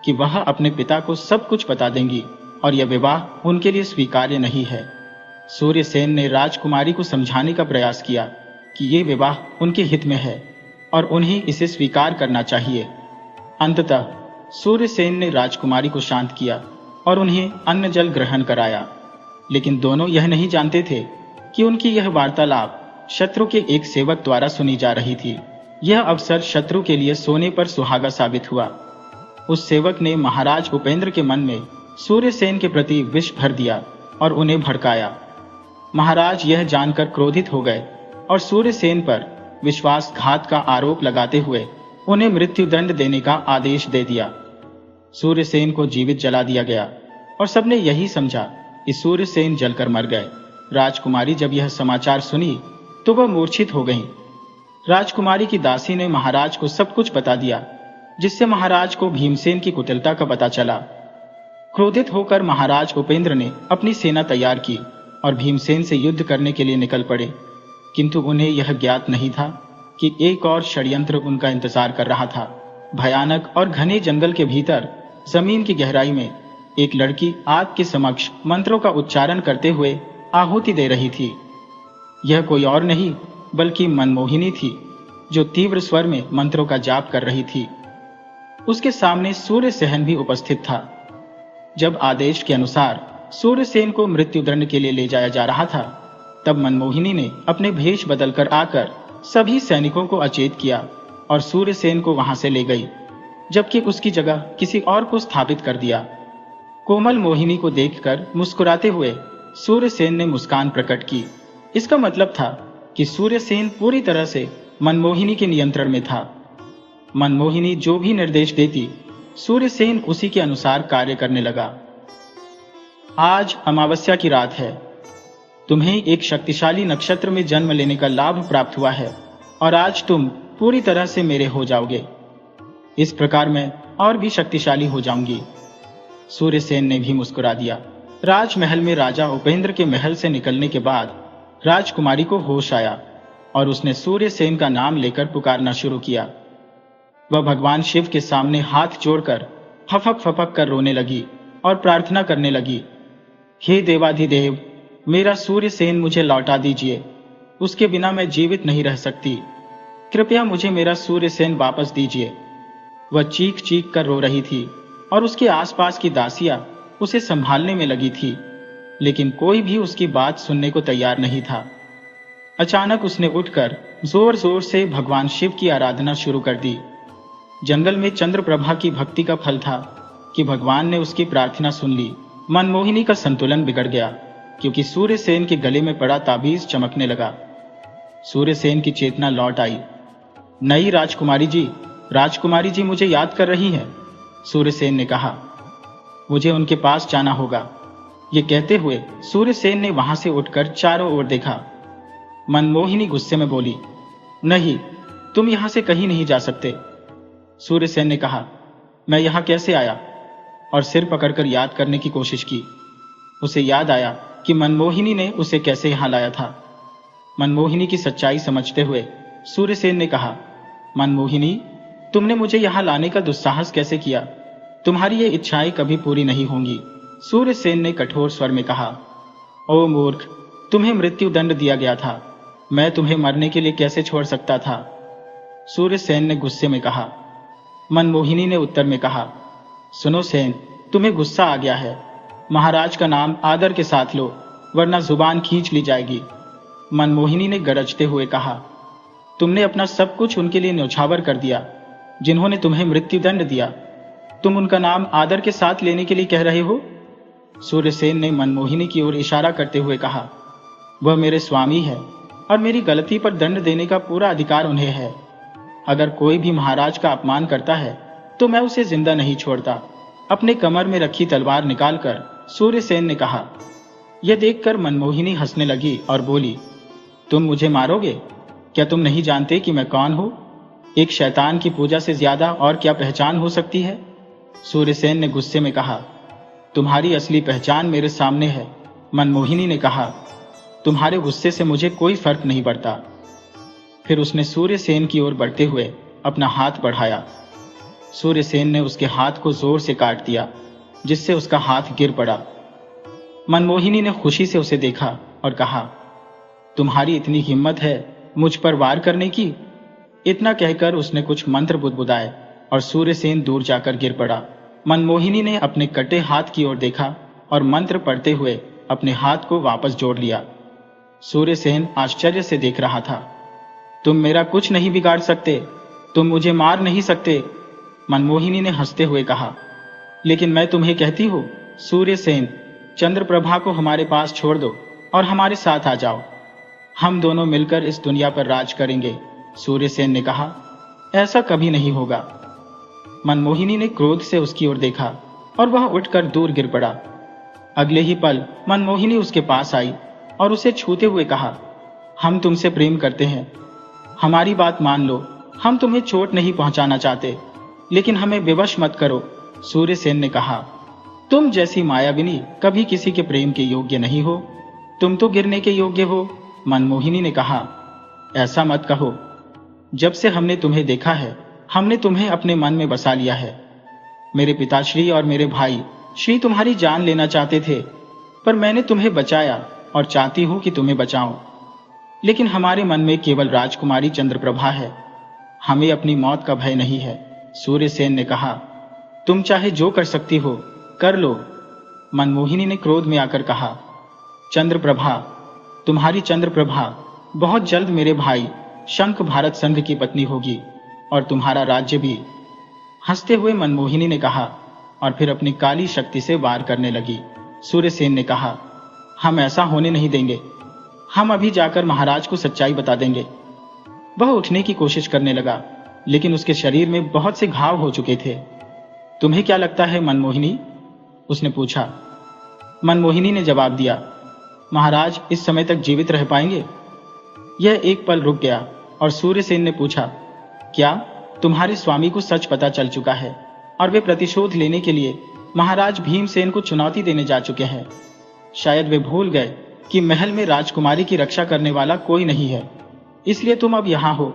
कि वह अपने पिता को सब कुछ बता देंगी और यह विवाह उनके लिए स्वीकार्य नहीं है। सूर्यसेन ने राजकुमारी को समझाने का प्रयास किया कि ये विवाह उनके हित में है और उन्हें इसे स्वीकार करना चाहिए। अंततः सूर्यसेन ने राजकुमारी को शांत किया और उन्हें अन्न जल ग्रहण कराया, लेकिन दोनों यह नहीं जानते थे कि उनकी यह वार्तालाप शत्रु के एक सेवक द्वारा सुनी जा रही थी। यह अवसर शत्रु के लिए सोने पर सुहागा साबित हुआ। उस सेवक ने महाराज उपेंद्र के मन में सूर्यसेन के प्रति विष भर दिया और उन्हें भड़काया। महाराज यह जानकर क्रोधित हो गए और सूर्यसेन पर विश्वासघात का आरोप लगाते हुए उन्हें मृत्युदंड देने का आदेश दे दिया। सूर्यसेन को जीवित जला दिया गया और सबने यही समझा कि सूर्यसेन जलकर मर गए। राजकुमारी जब यह समाचार सुनी तो वह मूर्छित हो गईं। राजकुमारी की दासी ने महाराज को सब कुछ बता दिया, जिससे महाराज को भीमसेन की कुटिलता का पता चला। क्रोधित होकर महाराज उपेंद्र ने अपनी सेना तैयार की और भीमसेन से युद्ध करने के लिए निकल पड़े, किंतु उन्हें यह ज्ञात नहीं था कि एक और षड्यंत्र उनका इंतजार कर रहा था। भयानक और घने जंगल के भीतर जमीन की गहराई में एक लड़की आग के समक्ष मंत्रों का उच्चारण करते हुए आहुति दे रही थी। यह कोई और नहीं बल्कि मनमोहिनी थी, जो तीव्र स्वर में मंत्रों का जाप कर रही थी। उसके सामने सूर्यसेन भी उपस्थित था। जब आदेश के अनुसार सूर्यसेन को मृत्युदंड के लिए ले जाया जा रहा था, तब मनमोहिनी ने अपने भेष बदलकर आकर सभी सैनिकों को अचेत किया और सूर्यसेन को वहां से ले गई, जबकि उसकी जगह किसी और को स्थापित कर दिया। कोमल मोहिनी को देखकर मुस्कुराते हुए सूर्यसेन ने मुस्कान प्रकट की। इसका मतलब था कि सूर्यसेन पूरी तरह से मनमोहिनी के नियंत्रण में था। मनमोहिनी जो भी निर्देश देती, सूर्यसेन उसी के अनुसार कार्य करने लगा। आज अमावस्या की रात है। तुम्हें एक शक्तिशाली नक्षत्र में जन्म लेने का लाभ प्राप्त हुआ है और आज तुम पूरी तरह से मेरे हो जाओगे। इस प्रकार मैं और भी शक्तिशाली हो जाऊंगी। सूर्यसेन ने भी मुस्कुरा दिया। राजमहल में राजा उपेंद्र के महल से निकलने के बाद राजकुमारी को होश आया और उसने सूर्यसेन का नाम लेकर पुकारना शुरू किया। वह भगवान शिव के सामने हाथ जोड़कर फपक फपक कर रोने लगी और प्रार्थना करने लगी, हे देवाधिदेव, मेरा सूर्यसेन मुझे लौटा दीजिए। उसके बिना मैं जीवित नहीं रह सकती। कृपया मुझे मेरा सूर्यसेन वापस दीजिए। वह चीख चीख कर रो रही थी और उसके आसपास की दासियां उसे संभालने में लगी थी, लेकिन कोई भी उसकी बात सुनने को तैयार नहीं था। अचानक उसने उठकर जोर जोर से भगवान शिव की आराधना शुरू कर दी। जंगल में चंद्रप्रभा की भक्ति का फल था कि भगवान ने उसकी प्रार्थना सुन ली। मनमोहिनी का संतुलन बिगड़ गया क्योंकि सूर्यसेन के गले में पड़ा ताबीज चमकने लगा। सूर्यसेन की चेतना लौट आई। नहीं राजकुमारी जी मुझे याद कर रही हैं, सूर्यसेन ने कहा। मुझे उनके पास जाना होगा। ये कहते हुए सूर्यसेन ने वहां से उठकर चारों ओर देखा। मनमोहिनी गुस्से में बोली, नहीं, तुम यहां से कहीं नहीं जा सकते। सूर्यसेन ने कहा, मैं यहां कैसे आया? और सिर पकड़कर याद करने की कोशिश की। उसे याद आया कि मनमोहिनी ने उसे कैसे यहां लाया था। मनमोहिनी की सच्चाई समझते हुए सूर्यसेन ने कहा, मनमोहिनी, तुमने मुझे यहां लाने का दुस्साहस कैसे किया? तुम्हारी ये इच्छाएं कभी पूरी नहीं होंगी। सूर्यसेन ने कठोर स्वर में कहा, ओ मूर्ख, तुम्हें मृत्यु दंड दिया गया था। मैं तुम्हें मरने के लिए कैसे छोड़ सकता था? सूर्यसेन ने गुस्से में कहा। मनमोहिनी ने उत्तर में कहा, सुनो सेन, तुम्हें गुस्सा आ गया है। महाराज का नाम आदर के साथ लो, वरना जुबान खींच ली जाएगी। मनमोहिनी ने गरजते हुए कहा, तुमने अपना सब कुछ उनके लिए न्यौछावर कर दिया जिन्होंने तुम्हें मृत्यु दंड दिया। तुम उनका नाम आदर के साथ लेने के लिए कह रहे हो? सूर्यसेन ने मनमोहिनी की ओर इशारा करते हुए कहा, वह मेरे स्वामी है और मेरी गलती पर दंड देने का पूरा अधिकार उन्हें है। अगर कोई भी महाराज का अपमान करता है तो मैं उसे जिंदा नहीं छोड़ता। अपने कमर में रखी तलवार निकालकर सूर्यसेन ने कहा। यह देखकर मनमोहिनी हंसने लगी और बोली, तुम मुझे मारोगे? क्या तुम नहीं जानते कि मैं कौन हूं? एक शैतान की पूजा से ज्यादा और क्या पहचान हो सकती है? सूर्यसेन ने गुस्से में कहा, तुम्हारी असली पहचान मेरे सामने है। मनमोहिनी ने कहा, तुम्हारे गुस्से से मुझे कोई फर्क नहीं पड़ता। फिर उसने सूर्यसेन की ओर बढ़ते हुए अपना हाथ बढ़ाया। सूर्यसेन ने उसके हाथ को जोर से काट दिया, जिससे उसका हाथ गिर पड़ा। मनमोहिनी ने खुशी से उसे देखा और कहा, तुम्हारी इतनी हिम्मत है मुझ पर वार करने की? इतना कहकर उसने कुछ मंत्र बुदबुदाए और सूर्यसेन दूर जाकर गिर पड़ा। मनमोहिनी ने अपने कटे हाथ की ओर देखा और मंत्र पढ़ते हुए अपने हाथ को वापस जोड़ लिया। सूर्यसेन आश्चर्य से देख रहा था। तुम मेरा कुछ नहीं बिगाड़ सकते, तुम मुझे मार नहीं सकते, मनमोहिनी ने हंसते हुए कहा। लेकिन मैं तुम्हें कहती हूँ, सूर्यसेन, चंद्रप्रभा को हमारे पास छोड़ दो और हमारे साथ आ जाओ। हम दोनों मिलकर इस दुनिया पर राज करेंगे। सूर्यसेन ने कहा, ऐसा कभी नहीं होगा। मनमोहिनी ने क्रोध से उसकी ओर देखा और वह उठकर दूर गिर पड़ा। अगले ही पल मनमोहिनी उसके पास आई और उसे छूते हुए कहा, हम तुमसे प्रेम करते हैं, हमारी बात मान लो। हम तुम्हें चोट नहीं पहुंचाना चाहते, लेकिन हमें विवश मत करो। सूर्यसेन ने कहा, तुम जैसी मायाविनी कभी किसी के प्रेम के योग्य नहीं हो, तुम तो गिरने के योग्य हो। मनमोहिनी ने कहा, ऐसा मत कहो। जब से हमने तुम्हें देखा है, हमने तुम्हें अपने मन में बसा लिया है। मेरे पिताश्री और मेरे भाई श्री तुम्हारी जान लेना चाहते थे, पर मैंने तुम्हें बचाया और चाहती हूं कि तुम्हें बचाऊं। लेकिन हमारे मन में केवल राजकुमारी चंद्रप्रभा है, हमें अपनी मौत का भय नहीं है। सूर्यसेन ने कहा, तुम चाहे जो कर सकती हो कर लो। मनमोहिनी ने क्रोध में आकर कहा, चंद्रप्रभा, तुम्हारी चंद्रप्रभा बहुत जल्द मेरे भाई शंख भारत संघ की पत्नी होगी और तुम्हारा राज्य भी। हंसते हुए मनमोहिनी ने कहा और फिर अपनी काली शक्ति से वार करने लगी। सूर्यसेन ने कहा, हम ऐसा होने नहीं देंगे, हम अभी जाकर महाराज को सच्चाई बता देंगे। वह उठने की कोशिश करने लगा, लेकिन उसके शरीर में बहुत से घाव हो चुके थे। तुम्हें क्या लगता है मनमोहिनी? उसने पूछा। मनमोहिनी ने जवाब दिया, महाराज इस समय तक जीवित रह पाएंगे? यह एक पल रुक गया और सूर्यसेन ने पूछा, क्या तुम्हारे स्वामी को सच पता चल चुका है और वे प्रतिशोध लेने के लिए महाराज भीमसेन को चुनौती देने जा चुके हैं? शायद वे भूल गए कि महल में राजकुमारी की रक्षा करने वाला कोई नहीं है, इसलिए तुम अब यहां हो।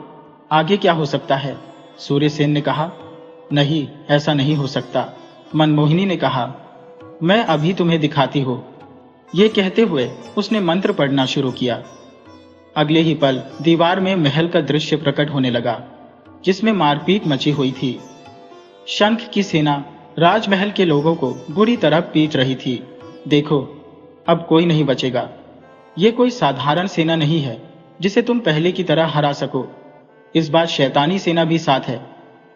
आगे क्या हो सकता है? सूर्यसेन ने कहा, नहीं, ऐसा नहीं हो सकता। मनमोहिनी ने कहा, मैं अभी तुम्हें दिखाती हूं। यह कहते हुए उसने मंत्र पढ़ना शुरू किया। अगले ही पल दीवार में महल का दृश्य प्रकट होने लगा, जिसमें मारपीट मची हुई थी। शंख की सेना राजमहल के लोगों को बुरी तरह पीट रही थी। देखो, अब कोई नहीं बचेगा। ये कोई साधारण सेना नहीं है जिसे तुम पहले की तरह हरा सको। इस बार शैतानी सेना भी साथ है।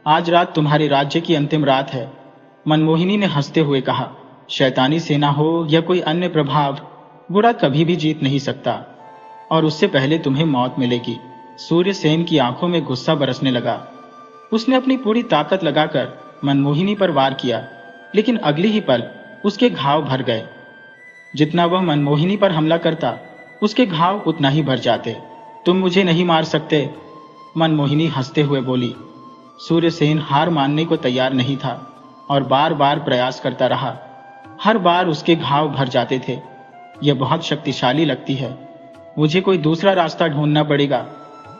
आज रात तुम्हारे राज्य की अंतिम रात है। मनमोहिनी ने हंसते हुए कहा, शैतानी सेना हो या कोई अन्य प्रभाव, बुरा कभी भी जीत नहीं सकता, और उससे पहले तुम्हें मौत मिलेगी। सूर्यसेन की आंखों में गुस्सा बरसने लगा। उसने अपनी पूरी ताकत लगाकर मनमोहिनी पर वार किया, लेकिन अगली ही पल उसके घाव भर गए। जितना वह मनमोहिनी पर हमला करता, उसके घाव उतना ही भर जाते। तुम मुझे नहीं मार सकते, मनमोहिनी हंसते हुए बोली। सूर्यसेन हार मानने को तैयार नहीं था और बार बार प्रयास करता रहा। हर बार उसके घाव भर जाते थे। यह बहुत शक्तिशाली लगती है, मुझे कोई दूसरा रास्ता ढूंढना पड़ेगा,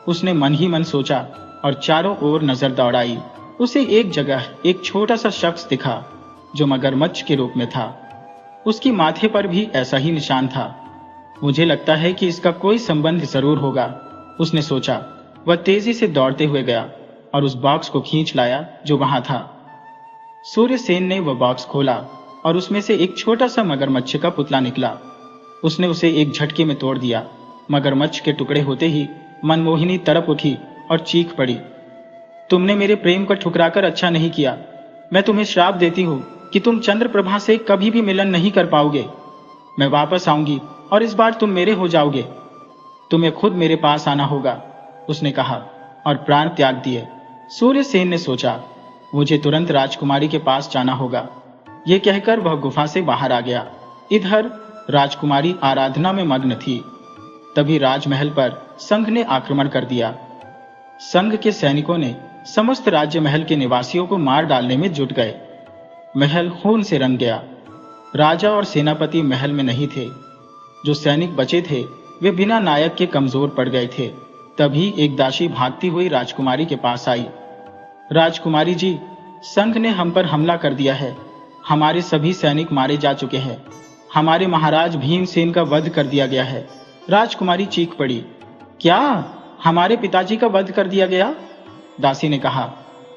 उसने मन ही मन सोचा और चारों ओर नजर दौड़ाई। उसे एक जगह एक छोटा सा शख्स दिखा जो मगरमच्छ के रूप में था। उसकी माथे पर भी ऐसा ही निशान था। मुझे लगता है कि इसका कोई संबंध जरूर होगा, उसने सोचा। वह तेजी से दौड़ते हुए गया और उस बॉक्स को खींच लाया जो वहां था। सूर्यसेन ने वह बॉक्स खोला और उसमें से एक छोटा सा मगरमच्छ का पुतला निकला। उसने उसे एक झटके में तोड़ दिया। मगरमच्छ के टुकड़े होते ही मनमोहिनी तड़प उठी और चीख पड़ी, तुमने मेरे प्रेम को ठुकराकर अच्छा नहीं किया। मैं तुम्हें श्राप देती हूँ कि तुम चंद्रप्रभा से कभी भी मिलन नहीं कर पाओगे। मैं वापस आऊंगी और इस बार तुम मेरे हो जाओगे। तुम्हें खुद मेरे पास आना होगा, उसने कहा और प्राण त्याग दिए। सूर्यसेन ने सोचा, मुझे तुरंत राजकुमारी के पास जाना होगा। यह कहकर वह गुफा से बाहर आ गया। इधर राजकुमारी आराधना में मग्न थी। तभी राजमहल पर संघ ने आक्रमण कर दिया। संघ के सैनिकों ने समस्त राज्य महल के निवासियों को मार डालने में जुट गए। महल खून से रंग गया। राजा और सेनापति महल में नहीं थे। जो सैनिक बचे थे वे बिना नायक के कमजोर पड़ गए थे। तभी एक दासी भागती हुई राजकुमारी के पास आई। राजकुमारी जी, संघ ने हम पर हमला कर दिया है। हमारे सभी सैनिक मारे जा चुके हैं। हमारे महाराज भीमसेन का वध कर दिया गया है। राजकुमारी चीख पड़ी। क्या हमारे पिताजी का वध कर दिया गया? दासी ने कहा।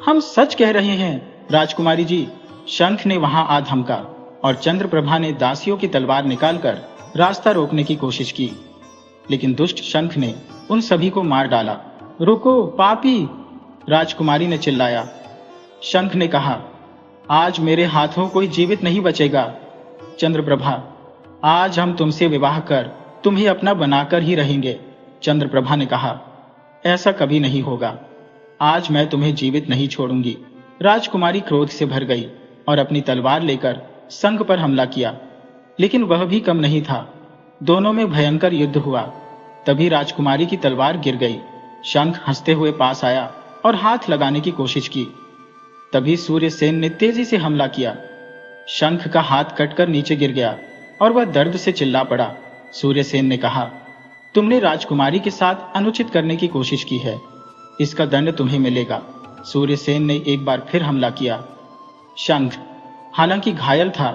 हम सच कह रहे हैं राजकुमारी जी, शंख ने वहां आ धमका और चंद्रप्रभा ने दासियों की तलवार निकालकर रास्ता रोकने की कोशिश की, लेकिन दुष्ट शंख ने उन सभी को मार डाला। रुको पापी, राजकुमारी ने चिल्लाया। शंख ने कहा, आज मेरे हाथों कोई जीवित नहीं बचेगा। चंद्रप्रभा, आज हम तुमसे विवाह कर तुम्हें अपना बनाकर ही रहेंगे। चंद्रप्रभा ने कहा, ऐसा कभी नहीं होगा। आज मैं तुम्हें जीवित नहीं छोड़ूंगी। राजकुमारी क्रोध से भर गई और अपनी तलवार लेकर संघ पर हमला किया, लेकिन वह भी कम नहीं था। दोनों में भयंकर युद्ध हुआ। तभी राजकुमारी की तलवार गिर गई। शंख हंसते हुए पास आया और हाथ लगाने की कोशिश की। तभी सूर्यसेन ने तेजी से हमला किया। शंख का हाथ कटकर नीचे गिर गया और वह दर्द से चिल्ला पड़ा। सूर्यसेन ने कहा, तुमने राजकुमारी के साथ अनुचित करने की कोशिश की है, इसका दंड तुम्हें मिलेगा। सूर्यसेन ने एक बार फिर हमला किया। शंख, हालांकि घायल था,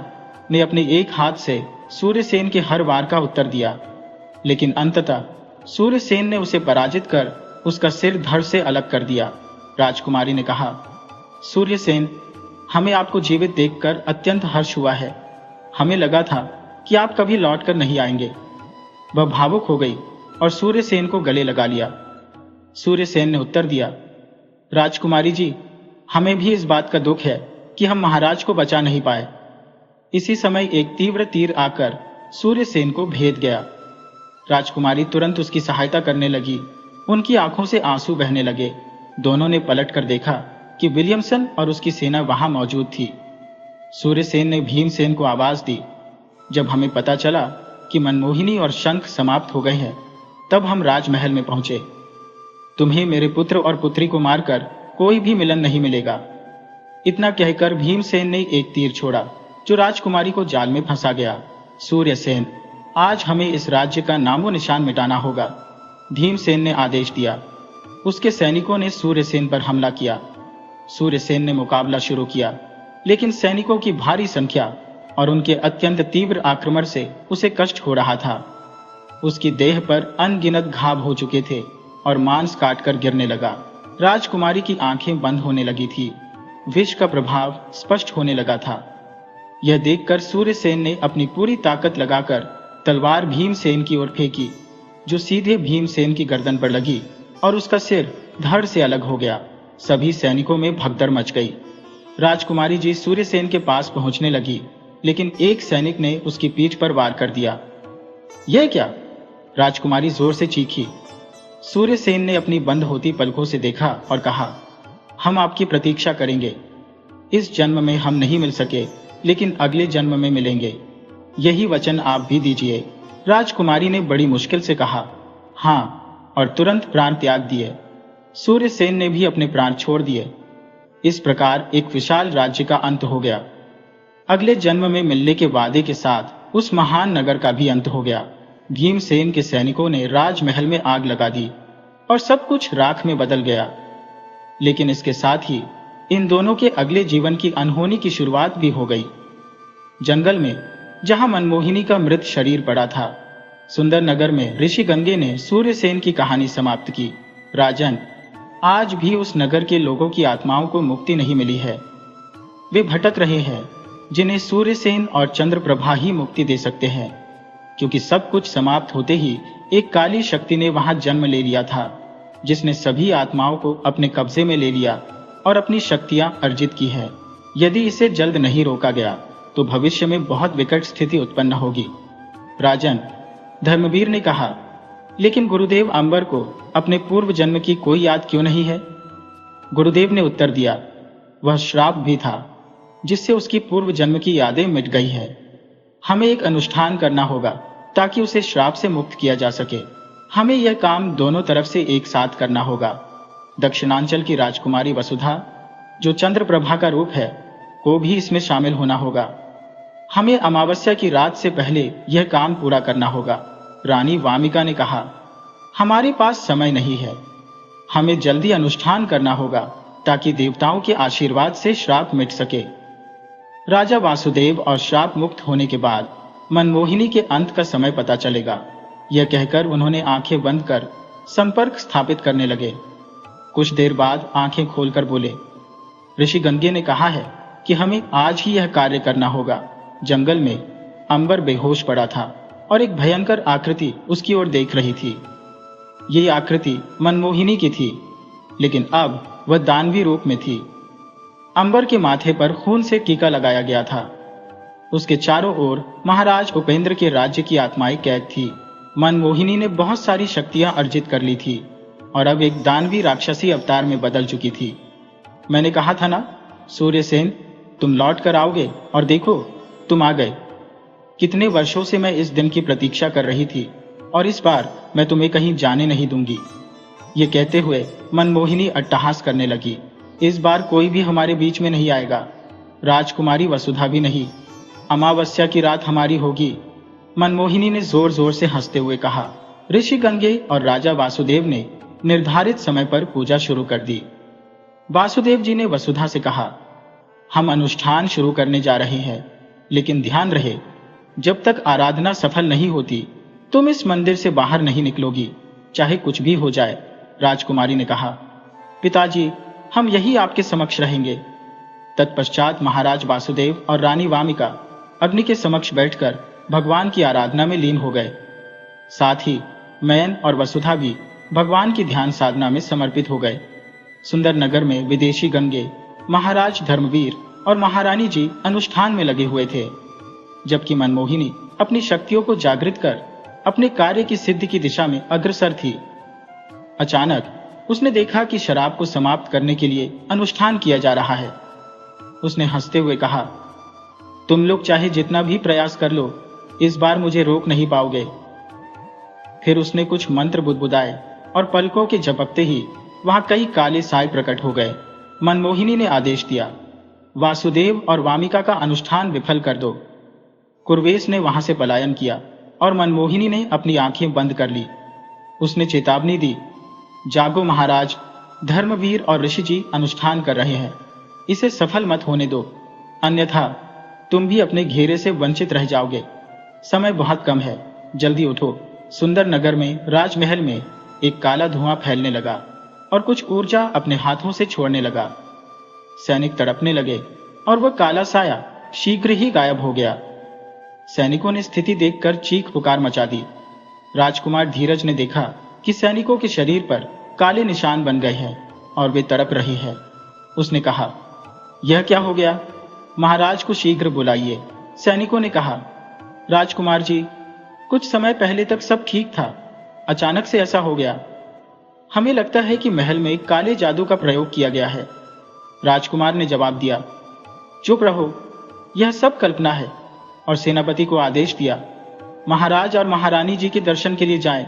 ने अपने एक हाथ से सूर्यसेन के हर वार का उत्तर दिया, लेकिन अंततः सूर्यसेन ने उसे पराजित कर उसका सिर धड़ से अलग कर दिया। राजकुमारी ने कहा, सूर्यसेन, हमें आपको जीवित देखकर अत्यंत हर्ष हुआ है। हमें लगा था कि आप कभी लौटकर नहीं आएंगे। वह भावुक हो गई और सूर्यसेन को गले लगा लिया। सूर्यसेन ने उत्तर दिया, राजकुमारी जी, हमें भी इस बात का दुख है कि हम महाराज को बचा नहीं पाए। इसी समय एक तीव्र तीर आकर सूर्यसेन को भेद गया। राजकुमारी तुरंत उसकी सहायता करने लगी। उनकी आंखों से आंसू बहने लगे। दोनों ने पलटकर देखा कि विलियमसन और उसकी सेना वहां मौजूद थी। सूर्यसेन ने भीमसेन को आवाज दी, जब हमें पता चला कि मनमोहिनी और शंख समाप्त हो गए हैं, तब हम राजमहल में पहुंचे। तुम्हें मेरे पुत्र और पुत्री को मारकर कोई भी मिलन नहीं मिलेगा। इतना कहकर भीमसेन ने एक तीर छोड़ा जो राजकुमारी को जाल में फंसा गया। सूर्यसेन, आज हमें इस राज्य का नामो निशान मिटाना होगा, भीमसेन ने आदेश दिया। उसके सैनिकों ने सूर्यसेन पर हमला किया। सूर्यसेन ने मुकाबला शुरू किया, लेकिन सैनिकों की भारी संख्या और उनके अत्यंत तीव्र आक्रमण से उसे कष्ट हो रहा था। उसकी देह पर अनगिनत घाव हो चुके थे और मांस काटकर गिरने लगा। राजकुमारी की आंखें बंद होने लगी थी। विष का प्रभाव स्पष्ट होने लगा था। यह देखकर सूर्यसेन ने अपनी पूरी ताकत लगाकर तलवार भीमसेन की ओर फेंकी। जो सीधे भीमसेन की गर्दन पर लगी और उसका सिर धड़ से अलग हो गया। सभी सैनिकों में भगदड़ मच गई। राजकुमारी जी सूर्यसेन के पास पहुंचने लगी, लेकिन एक सैनिक ने उसकी पीठ पर वार कर दिया। यह क्या? राजकुमारी जोर से चीखी। सूर्यसेन ने अपनी बंद होती पलकों से देखा और कहा, हम आपकी प्रतीक्षा करेंगे। इस जन्म में हम नहीं मिल सके, लेकिन अगले जन्म में मिलेंगे। यही वचन आप भी दीजिए। राजकुमारी ने बड़ी मुश्किल से कहा, हाँ, और तुरंत प्राण त्याग दिए। सूर्यसेन ने भी अपने प्राण छोड़ दिए। इस प्रकार एक विशाल राज्य का अंत हो गया। अगले जन्म में मिलने के वादे के साथ उस महान नगर का भी अंत हो गया। भीमसेन के सैनिकों ने राजमहल में आग लगा दी और सब कुछ राख में बदल गया। लेकिन इसके साथ ही इन दोनों के अगले जीवन की अनहोनी की शुरुआत भी हो गई। जंगल में जहां मनमोहिनी का मृत शरीर पड़ा था, सुंदर नगर में ऋषि गंगे ने सूर्यसेन की कहानी समाप्त की। राजन, आज भी उस नगर के लोगों की आत्माओं को मुक्ति नहीं मिली है। वे भटक रहे हैं, जिन्हें सूर्यसेन और चंद्रप्रभा ही मुक्ति दे सकते हैं, क्योंकि सब कुछ समाप्त होते ही एक काली शक्ति ने वहां जन्म ले लिया था, जिसने सभी आत्माओं को अपने कब्जे में ले लिया और अपनी शक्तियां अर्जित की है। यदि इसे जल्द नहीं रोका गया तो भविष्य में बहुत विकट स्थिति उत्पन्न होगी। राजन, धर्मवीर ने कहा, लेकिन गुरुदेव अंबर को अपने पूर्व जन्म की कोई याद क्यों नहीं है? गुरुदेव ने उत्तर दिया, वह श्राप भी था जिससे उसकी पूर्व जन्म की यादें मिट गई है। हमें एक अनुष्ठान करना होगा ताकि उसे श्राप से मुक्त किया जा सके। हमें यह काम दोनों तरफ से एक साथ करना होगा। दक्षिणांचल की राजकुमारी वसुधा, जो चंद्रप्रभा का रूप है, को भी इसमें शामिल होना होगा। हमें अमावस्या की रात से पहले यह काम पूरा करना होगा। रानी वामिका ने कहा, हमारे पास समय नहीं है। हमें जल्दी अनुष्ठान करना होगा ताकि देवताओं के आशीर्वाद से श्राप मिट सके। राजा वासुदेव और श्राप मुक्त होने के बाद मनमोहिनी के अंत का समय पता चलेगा। यह कहकर उन्होंने आंखें बंद कर संपर्क स्थापित करने लगे। कुछ देर बाद आंखें खोलकर बोले, ऋषि गंगे ने कहा है कि हमें आज ही यह कार्य करना होगा। जंगल में अंबर बेहोश पड़ा था और एक भयंकर आकृति उसकी ओर देख रही थी। ये आकृति मनमोहिनी की थी, लेकिन अब वह दानवी रूप में थी। अंबर के माथे पर खून से टीका लगाया गया था। उसके चारों ओर महाराज उपेंद्र के राज्य की आत्माएं कैद थी। मनमोहिनी ने बहुत सारी शक्तियां अर्जित कर ली थी और अब एक दानवी राक्षसी अवतार में बदल चुकी थी। मैंने कहा था ना, सूर्यसेन, तुम लौट कर आओगे, और देखो, तुम आ गए। कितने वर्षों से मैं इस दिन की प्रतीक्षा कर रही थी और इस बार मैं तुम्हें कहीं जाने नहीं दूंगी। ये कहते हुए मनमोहिनी अट्टहास करने लगी। इस बार कोई भी हमारे बीच में नहीं आएगा, राजकुमारी वसुधा भी नहीं। अमावस्या की रात हमारी होगी। मनमोहिनी ने जोर जोर से हंसते हुए कहा। ऋषि गंगे और राजा वासुदेव ने निर्धारित समय पर पूजा शुरू कर दी। वासुदेव जी ने वसुधा से कहा, हम अनुष्ठान शुरू करने जा रहे हैं, लेकिन ध्यान रहे, जब तक आराधना सफल नहीं होती तुम इस मंदिर से बाहर नहीं निकलोगी, चाहे कुछ भी हो जाए। राजकुमारी ने कहा, पिताजी, हम यही आपके समक्ष रहेंगे। तत्पश्चात महाराज वासुदेव और रानी वामिका अग्नि के समक्ष बैठकर भगवान की आराधना में लीन हो गए। साथ ही मैन और वसुधा भी भगवान की ध्यान साधना में समर्पित हो गए। सुंदर नगर में विदेशी गंगे, महाराज धर्मवीर और महारानी जी अनुष्ठान में लगे हुए थे, जबकि मनमोहिनी अपनी शक्तियों को जागृत कर अपने कार्य की सिद्धि की दिशा में अग्रसर थी। अचानक उसने देखा कि शराब को समाप्त करने के लिए अनुष्ठान किया जा रहा है। उसने हंसते हुए कहा, तुम लोग चाहे जितना भी प्रयास कर लो, इस बार मुझे रोक नहीं पाओगे। फिर उसने कुछ मंत्र बुदबुदाए और पलकों के झपकते ही वहां कई काले साए प्रकट हो गए। मनमोहिनी ने आदेश दिया, वासुदेव और वामिका का अनुष्ठान विफल कर दो। कुरवेश ने वहां से पलायन किया और मनमोहिनी ने अपनी आंखें बंद कर ली। उसने चेतावनी दी, जागो महाराज, धर्मवीर और ऋषि जी अनुष्ठान कर रहे हैं, इसे सफल मत होने दो, अन्यथा तुम भी अपने घेरे से वंचित रह जाओगे। समय बहुत कम है, जल्दी उठो। सुंदर नगर में राजमहल में एक काला धुआं फैलने लगा और कुछ ऊर्जा अपने हाथों से छोड़ने लगा। सैनिक तड़पने लगे और वह काला साया शीघ्र ही गायब हो गया। सैनिकों ने स्थिति देखकर चीख पुकार मचा दी। राजकुमार धीरज ने देखा कि सैनिकों के शरीर पर काले निशान बन गए हैं और वे तड़प रहे हैं। उसने कहा, यह क्या हो गया? महाराज को शीघ्र बुलाइए। सैनिकों ने कहा, राजकुमार जी, कुछ समय पहले तक सब ठीक था, अचानक से ऐसा हो गया। हमें लगता है कि महल में काले जादू का प्रयोग किया गया है। राजकुमार ने जवाब दिया, चुप रहो, यह सब कल्पना है। और सेनापति को आदेश दिया, महाराज और महारानी जी के दर्शन के लिए जाएं।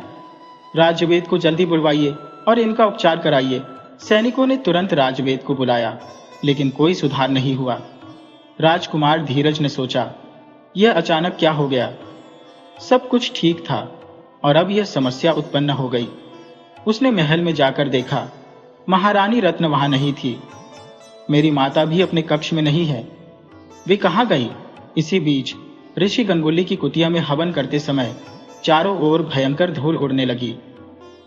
राजवेद को जल्दी बुलवाइए और इनका उपचार कराइए। सैनिकों ने तुरंत राजवेद को बुलाया, लेकिन कोई सुधार नहीं हुआ। राजकुमार धीरज ने सोचा, यह अचानक क्या हो गया? सब कुछ ठीक था और अब यह समस्या उत्पन्न हो गई। उसने महल में जाकर देखा, महारानी रत्न वहां नहीं थी। मेरी माता भी अपने कक्ष में नहीं है। वे कहाँ गई? इसी बीच ऋषि गंगुली की कुटिया में हवन करते समय चारों ओर भयंकर धूल उड़ने लगी,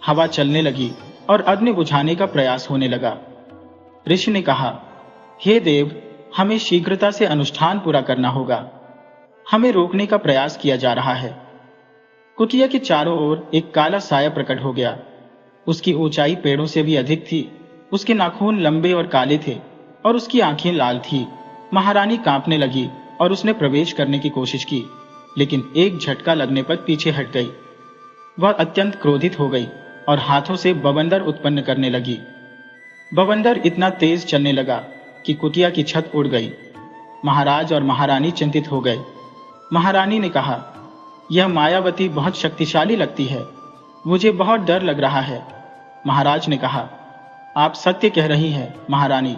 हवा चलने लगी और अग्नि बुझाने का प्रयास होने लगा। ऋषि ने कहा, हे देव, हमें शीघ्रता से अनुष्ठान पूरा करना होगा। हमें रोकने का प्रयास किया जा रहा है। कुटिया के चारों ओर एक काला साया प्रकट हो गया। उसकी ऊंचाई पेड़ों से भी अधिक थी। उसके नाखून लंबे और काले थे और उसकी आंखें लाल थी। महारानी कांपने लगी और उसने प्रवेश करने की कोशिश की, लेकिन एक झटका लगने पर पीछे हट गई। वह अत्यंत क्रोधित हो गई और हाथों से बवंडर उत्पन्न करने लगी। बवंडर इतना तेज चलने लगा कि कुटिया की छत उड़ गई। महाराज और महारानी चिंतित हो गए। महारानी ने कहा, यह मायावती बहुत शक्तिशाली लगती है, मुझे बहुत डर लग रहा है। महाराज ने कहा, आप सत्य कह रही हैं महारानी,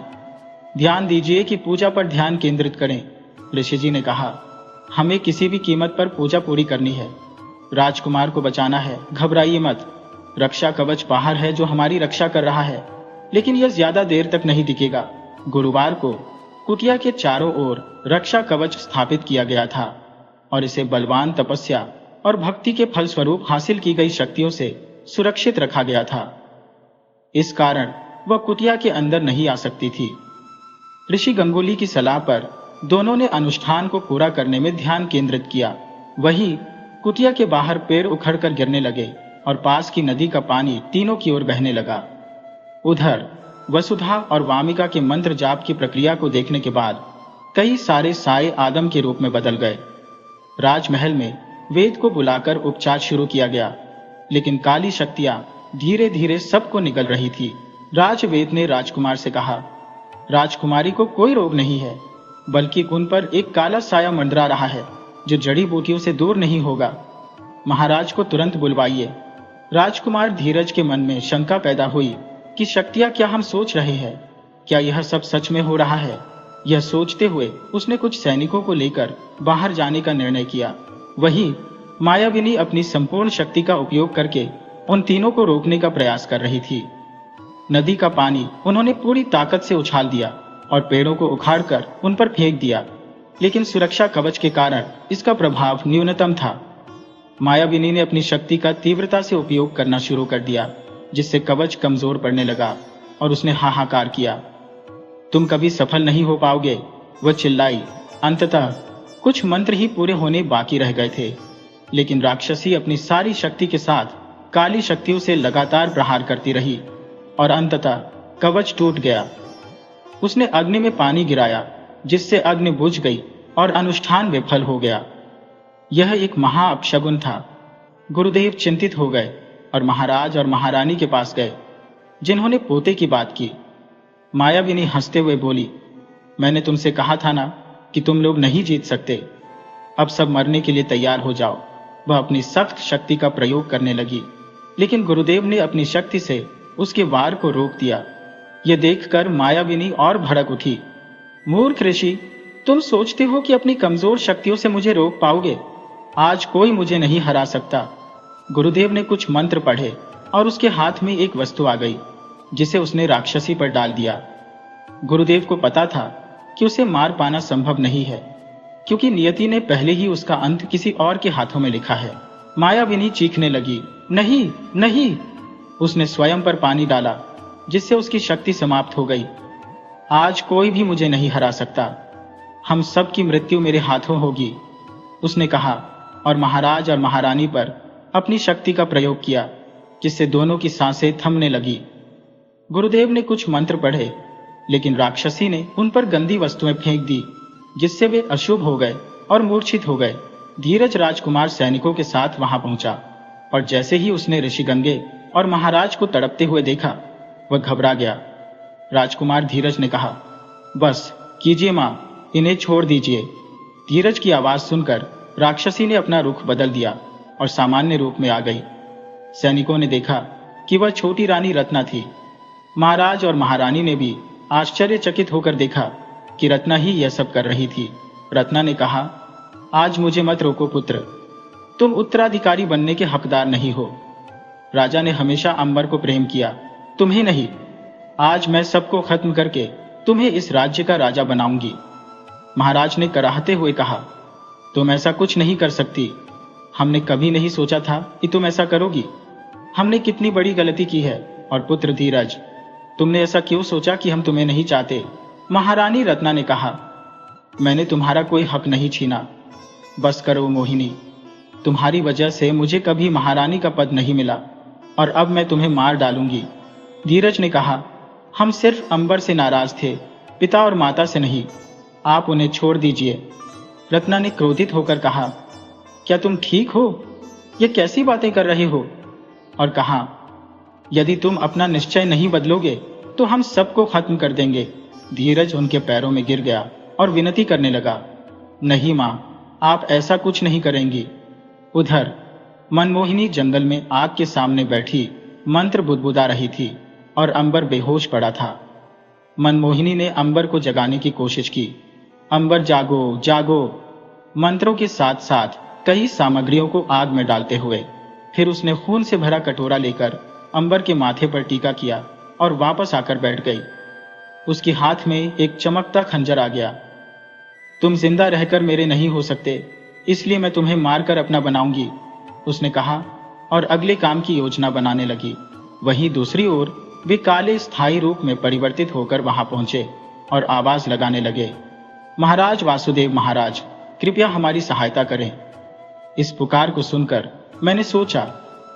ध्यान दीजिए कि पूजा पर ध्यान केंद्रित करें। ऋषि जी ने कहा, हमें किसी भी कीमत पर पूजा पूरी करनी है। राजकुमार को बचाना है, घबराइए मत। रक्षा कवच बाहर है जो हमारी रक्षा कर रहा है, लेकिन यह ज्यादा देर तक नहीं टिकेगा। गुरुवार को कुटिया के चारों ओर रक्षा कवच स्थापित किया गया था और इसे बलवान तपस्या और भक्ति के फलस्वरूप हासिल की गई शक्तियों से सुरक्षित रखा गया था। इस कारण वह कुटिया के अंदर नहीं आ सकती थी। ऋषि गंगुली की सलाह पर दोनों ने अनुष्ठान को पूरा करने में ध्यान केंद्रित किया। वहीं कुटिया के बाहर पेड़ उखड़कर गिरने लगे और पास की नदी का पानी तीनों की ओर बहने लगा। उधर वसुधा और वामिका के मंत्र जाप की प्रक्रिया को देखने के बाद कई सारे साए आदम के रूप में बदल गए। राजमहल में वेद को बुलाकर उपचार शुरू किया गया, लेकिन काली शक्तियां धीरे धीरे सबको निगल रही थी। राजवेद ने राजकुमार से कहा, राजकुमारी को कोई रोग नहीं है, बल्कि उन पर एक काला साया मंडरा रहा है जो जड़ी बूटियों से दूर नहीं होगा। महाराज को तुरंत बुलवाइए। राजकुमार धीरज के मन में शंका पैदा हुई कि शक्तियां क्या हम सोच रहे हैं, क्या यह सब सच में हो रहा है? यह सोचते हुए उसने कुछ सैनिकों को लेकर बाहर जाने का निर्णय किया। वहीं मायाविनी अपनी संपूर्ण शक्ति का उपयोग करके उन तीनों को रोकने का प्रयास कर रही थी। नदी का पानी उन्होंने पूरी ताकत से उछाल दिया और पेड़ों को उखाड़कर उन पर फेंक दिया, लेकिन सुरक्षा कवच के कारण इसका प्रभाव न्यूनतम था। मायाविनी ने अपनी शक्ति का तीव्रता से उपयोग करना शुरू कर दिया, जिससे कवच कमजोर पड़ने लगा और उसने हाहाकार किया। तुम कभी सफल नहीं हो पाओगे, वह चिल्लाई। अंततः कुछ मंत्र ही पूरे होने बाकी रह गए थे, लेकिन राक्षसी अपनी सारी शक्ति के साथ काली शक्तियों से लगातार प्रहार करती रही और अंततः कवच टूट गया। उसने अग्नि में पानी गिराया, जिससे अग्नि बुझ गई और अनुष्ठान विफल हो गया। यह एक महा अपशगुन था। गुरुदेव चिंतित हो गए और महाराज और महारानी के पास गए, जिन्होंने पोते की बात की। मायाविनी हंसते हुए बोली, मैंने तुमसे कहा था ना कि तुम लोग नहीं जीत सकते। अब सब मरने के लिए तैयार हो जाओ। वह अपनी सख्त शक्ति का प्रयोग करने लगी, लेकिन गुरुदेव ने अपनी शक्ति से उसके वार को रोक दिया। यह देखकर मायाविनी और भड़क उठी। मूर्ख ऋषि, तुम सोचते हो कि अपनी कमजोर शक्तियों से मुझे रोक पाओगे? आज कोई मुझे नहीं हरा सकता। गुरुदेव ने कुछ मंत्र पढ़े और उसके हाथ में एक वस्तु आ गई, जिसे उसने राक्षसी पर डाल दिया। गुरुदेव को पता था कि उसे मार पाना संभव नहीं है, क्योंकि नियति ने पहले ही उसका अंत किसी और के हाथों में लिखा है। मायाविनी चीखने लगी, नहीं नहीं। उसने स्वयं पर पानी डाला, जिससे उसकी शक्ति समाप्त हो गई। आज कोई भी मुझे नहीं हरा सकता। हम सब की मृत्यु मेरे हाथों होगी, उसने कहा, और महाराज और महारानी पर अपनी शक्ति का प्रयोग किया, जिससे दोनों की सांसें थमने लगी। गुरुदेव ने कुछ मंत्र पढ़े, लेकिन राक्षसी ने उन पर गंदी वस्तुएं फेंक दी, जिससे वे अशुभ हो गए और मूर्छित हो गए। धीरज राजकुमार सैनिकों के साथ वहां पहुंचा, और जैसे ही उसने ऋषिगंगे और महाराज को तड़पते हुए देखा, वह घबरा गया। राजकुमार धीरज ने कहा, बस कीजिए मां, इन्हें छोड़ दीजिए। धीरज की आवाज सुनकर राक्षसी ने अपना रुख बदल दिया और सामान्य रूप में आ गई। सैनिकों ने देखा कि वह छोटी रानी रत्ना थी। महाराज और महारानी ने भी आश्चर्यचकित होकर देखा कि रत्ना ही यह सब कर रही थी। रत्ना ने कहा, आज मुझे मत रोको पुत्र, तुम उत्तराधिकारी बनने के हकदार नहीं हो। राजा ने हमेशा अंबर को प्रेम किया, तुम्हें नहीं। आज मैं सबको खत्म करके तुम्हें इस राज्य का राजा बनाऊंगी। महाराज ने कराहते हुए कहा, तुम ऐसा कुछ नहीं कर सकती। हमने कभी नहीं सोचा था कि तुम ऐसा करोगी। हमने कितनी बड़ी गलती की है। और पुत्र धीरज, तुमने ऐसा क्यों सोचा कि हम तुम्हें नहीं चाहते? महारानी रत्ना ने कहा, मैंने तुम्हारा कोई हक नहीं छीना। बस करो मोहिनी, तुम्हारी वजह से मुझे कभी महारानी का पद नहीं मिला, और अब मैं तुम्हें मार डालूंगी। धीरज ने कहा, हम सिर्फ अंबर से नाराज थे, पिता और माता से नहीं। आप उन्हें छोड़ दीजिए। रत्ना ने क्रोधित होकर कहा, क्या तुम ठीक हो? ये कैसी बातें कर रहे हो? और कहा, यदि तुम अपना निश्चय नहीं बदलोगे तो हम सबको खत्म कर देंगे। धीरज उनके पैरों में गिर गया और विनती करने लगा, नहीं मां, आप ऐसा कुछ नहीं करेंगी। उधर मनमोहिनी जंगल में आग के सामने बैठी मंत्र बुदबुदा रही थी और अंबर बेहोश पड़ा था। मनमोहिनी ने अंबर को जगाने की कोशिश की। अंबर जागो जागो, मंत्रों के साथ साथ कई सामग्रियों को आग में डालते हुए फिर उसने खून से भरा कटोरा लेकर अंबर के माथे पर टीका किया और वापस आकर बैठ गई। उसके हाथ में एक चमकता खंजर आ गया। तुम जिंदा रहकर मेरे नहीं हो सकते, इसलिए मैं तुम्हें मारकर अपना बनाऊंगी, उसने कहा और अगले काम की योजना बनाने लगी। वहीं दूसरी ओर वे काले स्थायी रूप में परिवर्तित होकर वहां पहुंचे और आवाज लगाने लगे, महाराज वासुदेव महाराज, कृपया हमारी सहायता करें। इस पुकार को सुनकर मैंने सोचा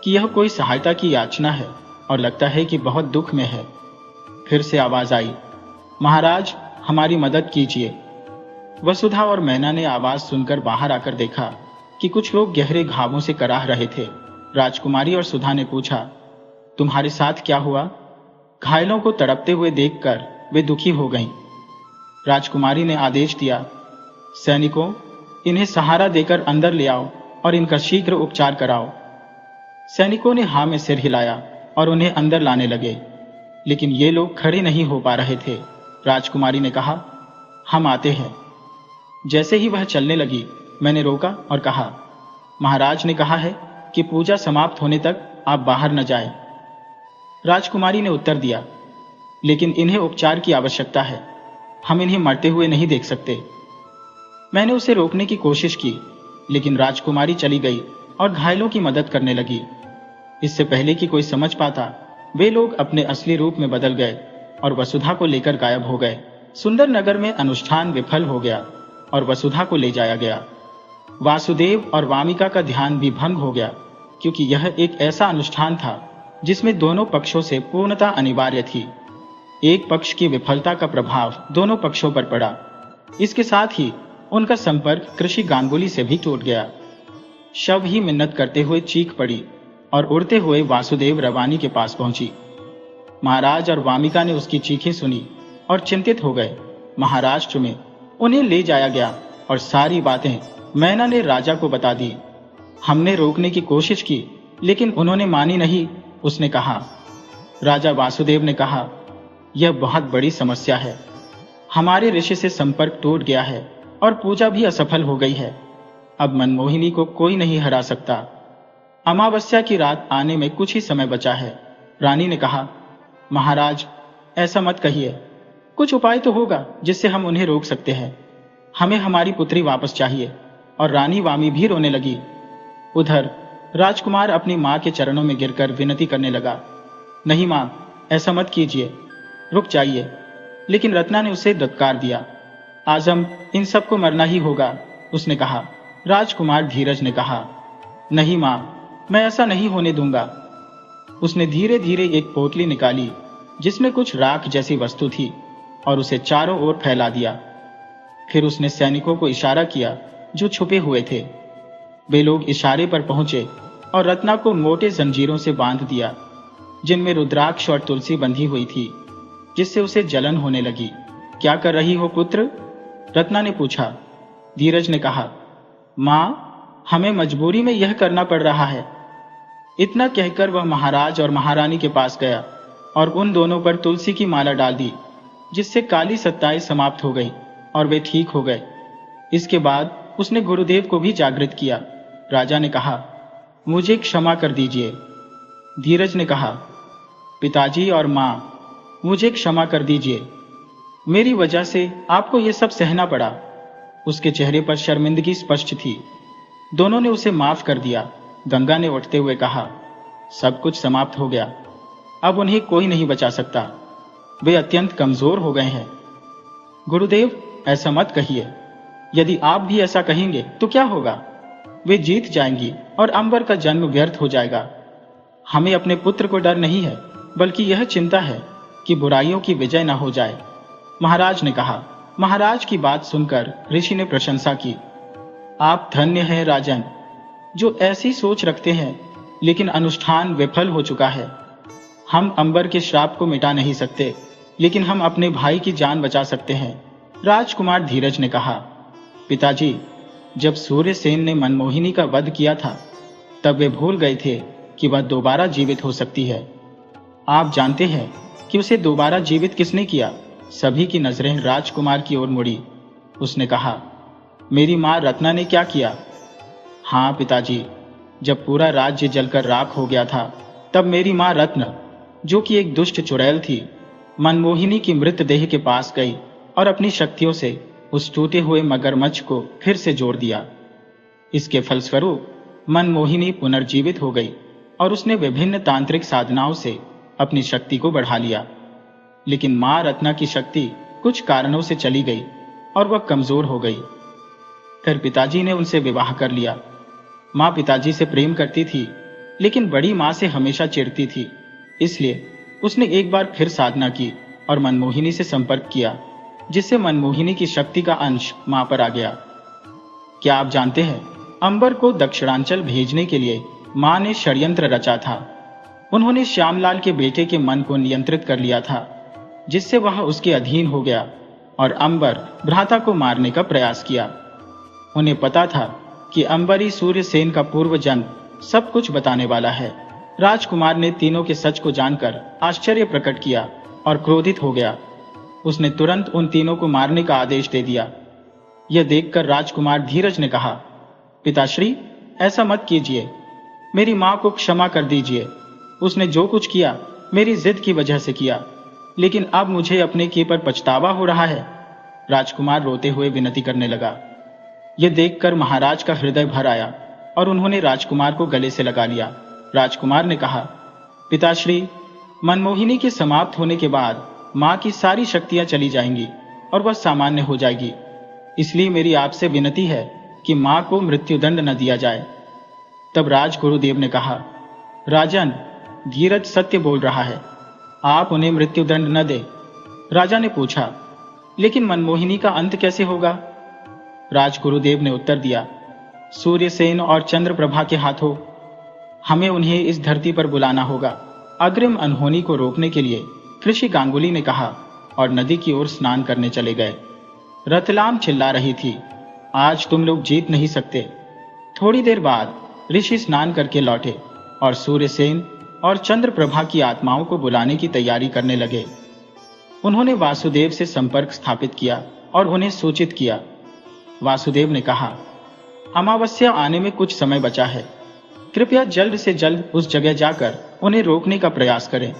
कि यह कोई सहायता की याचना है और लगता है कि बहुत दुख में है। फिर से आवाज आई, महाराज हमारी मदद कीजिए। वसुधा और मैना ने आवाज सुनकर बाहर आकर देखा कि कुछ लोग गहरे घावों से कराह रहे थे। राजकुमारी और सुधा ने पूछा, तुम्हारे साथ क्या हुआ? घायलों को तड़पते हुए देखकर वे दुखी हो गईं। राजकुमारी ने आदेश दिया, सैनिकों, इन्हें सहारा देकर अंदर ले आओ और इनका शीघ्र उपचार कराओ। सैनिकों ने हाँ में सिर हिलाया और उन्हें अंदर लाने लगे, लेकिन ये लोग खड़े नहीं हो पा रहे थे। राजकुमारी ने कहा, हम आते हैं। जैसे ही वह चलने लगी, मैंने रोका और कहा, महाराज ने कहा है कि पूजा समाप्त होने तक आप बाहर न जाएं। राजकुमारी ने उत्तर दिया, लेकिन इन्हें उपचार की आवश्यकता है, हम इन्हें मरते हुए नहीं देख सकते। मैंने उसे रोकने की कोशिश की, लेकिन राजकुमारी चली गई और घायलों की मदद करने लगी। इससे पहले कि कोई समझ पाता, वे लोग अपने असली रूप में बदल गए और वसुधा को लेकर गायब हो गए। सुंदर नगर में अनुष्ठान विफल हो गया और वसुधा को ले जाया गया। वासुदेव और वामिका का ध्यान भी भंग हो गया, क्योंकि यह एक ऐसा अनुष्ठान था जिसमें दोनों पक्षों से पूर्णता अनिवार्य थी। एक पक्ष की विफलता का प्रभाव दोनों पक्षों पर पड़ा। इसके साथ ही उनका संपर्क कृषि गांगुली से भी टूट गया। शव ही मिन्नत करते हुए चीख पड़ी और उड़ते हुए वासुदेव रवानी के पास पहुंची। महाराज और वामिका ने उसकी चीखें सुनी और चिंतित हो गए। महाराष्ट्र में उन्हें ले जाया गया और सारी बातें मैना ने राजा को बता दी। हमने रोकने की कोशिश की, लेकिन उन्होंने मानी नहीं, उसने कहा। राजा वासुदेव ने कहा, यह बहुत बड़ी समस्या है। हमारे ऋषि से संपर्क टूट गया है और पूजा भी असफल हो गई है। अब मनमोहिनी को कोई नहीं हरा सकता। अमावस्या की रात आने में कुछ ही समय बचा है। रानी ने कहा, महाराज ऐसा मत कहिए, कुछ उपाय तो होगा जिससे हम उन्हें रोक सकते हैं। हमें हमारी पुत्री वापस चाहिए। और रानी वामी भी रोने लगी। उधर राजकुमार अपनी मां के चरणों में गिरकर विनती करने लगा, नहीं मां, ऐसा मत कीजिए, रुक जाइए। लेकिन रत्ना ने उसे धत्कार दिया। आजम इन सबको मरना ही होगा, उसने कहा। राजकुमार धीरज ने कहा, नहीं मां, मैं ऐसा नहीं होने दूंगा। उसने धीरे धीरे एक पोटली निकाली जिसमें कुछ राख जैसी वस्तु थी और उसे चारों ओर फैला दिया। फिर उसने सैनिकों को इशारा किया जो छुपे हुए थे। वे लोग इशारे पर पहुंचे और रत्ना को मोटे जंजीरों से बांध दिया जिनमें रुद्राक्ष और तुलसी बंधी हुई थी, जिससे उसे जलन होने लगी। क्या कर रही हो पुत्र? रत्ना ने पूछा। धीरज ने कहा, माँ, हमें मजबूरी में यह करना पड़ रहा है। इतना कहकर वह महाराज और महारानी के पास गया और उन दोनों पर तुलसी की माला डाल दी, जिससे काली सत्ताएं समाप्त हो गई और वे ठीक हो गए। इसके बाद उसने गुरुदेव को भी जागृत किया। राजा ने कहा, मुझे क्षमा कर दीजिए। धीरज ने कहा, पिताजी और माँ, मुझे क्षमा कर दीजिए। मेरी वजह से आपको ये सब सहना पड़ा। उसके चेहरे पर शर्मिंदगी स्पष्ट थी। दोनों ने उसे माफ कर दिया। गंगा ने उठते हुए कहा, सब कुछ समाप्त हो गया। अब उन्हें कोई नहीं बचा सकता। वे अत्यंत कमजोर हो गए हैं। गुरुदेव, ऐसा मत कहिए। यदि आप भी ऐसा कहेंगे तो क्या होगा? वे जीत जाएंगी और अंबर का जन्म व्यर्थ हो जाएगा। हमें अपने पुत्र को डर नहीं है, बल्कि यह चिंता है कि बुराइयों की विजय न हो जाए, महाराज ने कहा। महाराज की बात सुनकर ऋषि ने प्रशंसा की। आप धन्य हैं राजन, जो ऐसी सोच रखते हैं, लेकिन अनुष्ठान विफल हो चुका है। हम अंबर के श्राप को मिटा नहीं सकते, लेकिन हम अपने भाई की जान बचा सकते हैं, राजकुमार धीरज ने कहा। पिताजी, जब सूर्यसेन ने मनमोहिनी का वध किया था, तब वे भूल गए थे कि वह दोबारा जीवित हो सकती है। आप जानते हैं कि उसे दोबारा जीवित किसने किया? सभी की नजरें राजकुमार की ओर मुड़ी। उसने कहा, मेरी मां रत्ना ने क्या किया? हाँ पिताजी, जब पूरा राज्य जलकर राख हो गया था, तब मेरी मां रत्न, जो कि एक दुष्ट चुड़ैल थी, मनमोहिनी की मृतदेह के पास गई और अपनी शक्तियों से उस टूटे हुए मगरमच्छ को फिर से जोड़ दिया। इसके फलस्वरूप मनमोहिनी पुनर्जीवित हो गई और उसने विभिन्न तांत्रिक साधनाओं से अपनी शक्ति को बढ़ा लिया। लेकिन मां रत्ना की शक्ति कुछ कारणों से चली गई और वह कमजोर हो गई। फिर पिताजी ने उनसे विवाह कर लिया। मां पिताजी से प्रेम करती थी, लेकिन बड़ी मां से हमेशा चिढ़ती थी। इसलिए उसने एक बार फिर साधना की और मनमोहिनी से संपर्क किया, जिससे मनमोहिनी की शक्ति का अंश मां पर आ गया। क्या आप जानते हैं, अंबर को दक्षिणांचल भेजने के लिए मां ने षड्यंत्र रचा था। उन्होंने श्यामलाल के बेटे के मन को नियंत्रित कर लिया था, जिससे वह उसके अधीन हो गया और अंबर भ्राता को मारने का प्रयास किया। उन्हें पता था कि अंबरी सूर्यसेन का पूर्व जन्म सब कुछ बताने वाला है। राजकुमार ने तीनों के सच को जानकर आश्चर्य प्रकट किया और क्रोधित हो गया। उसने तुरंत उन तीनों को मारने का आदेश दे दिया। यह देखकर राजकुमार धीरज ने कहा, पिताश्री, ऐसा मत कीजिए। मेरी मां को क्षमा कर दीजिए। उसने जो कुछ किया मेरी जिद की वजह से किया, लेकिन अब मुझे अपने किए पर पछतावा हो रहा है। राजकुमार रोते हुए विनती करने लगा। यह देखकर महाराज का हृदय भर आया और उन्होंने राजकुमार को गले से लगा लिया। राजकुमार ने कहा, पिताश्री, मनमोहिनी के समाप्त होने के बाद मां की सारी शक्तियां चली जाएंगी और वह सामान्य हो जाएगी। इसलिए मेरी आपसे विनती है कि मां को मृत्युदंड न दिया जाए। तब राजगुरुदेव ने कहा, राजन, धीरज सत्य बोल रहा है। आप उन्हें मृत्युदंड न दे। राजा ने पूछा, लेकिन मनमोहिनी का अंत कैसे होगा? राजगुरुदेव ने उत्तर दिया, सूर्यसेन और चंद्रप्रभा के हाथों। हमें उन्हें इस धरती पर बुलाना होगा। अग्रिम अनहोनी को रोकने के लिए ऋषि गांगुली ने कहा और नदी की ओर स्नान करने चले गए। रतलाम चिल्ला रही थी, आज तुम लोग जीत नहीं सकते। थोड़ी देर बाद ऋषि स्नान करके लौटे और सूर्यसेन और चंद्रप्रभा की आत्माओं को बुलाने की तैयारी करने लगे। उन्होंने वासुदेव से संपर्क स्थापित किया और उन्हें सूचित किया। वासुदेव ने कहा, अमावस्या आने में कुछ समय बचा है। कृपया जल्द से जल्द उस जगह जाकर उन्हें रोकने का प्रयास करें।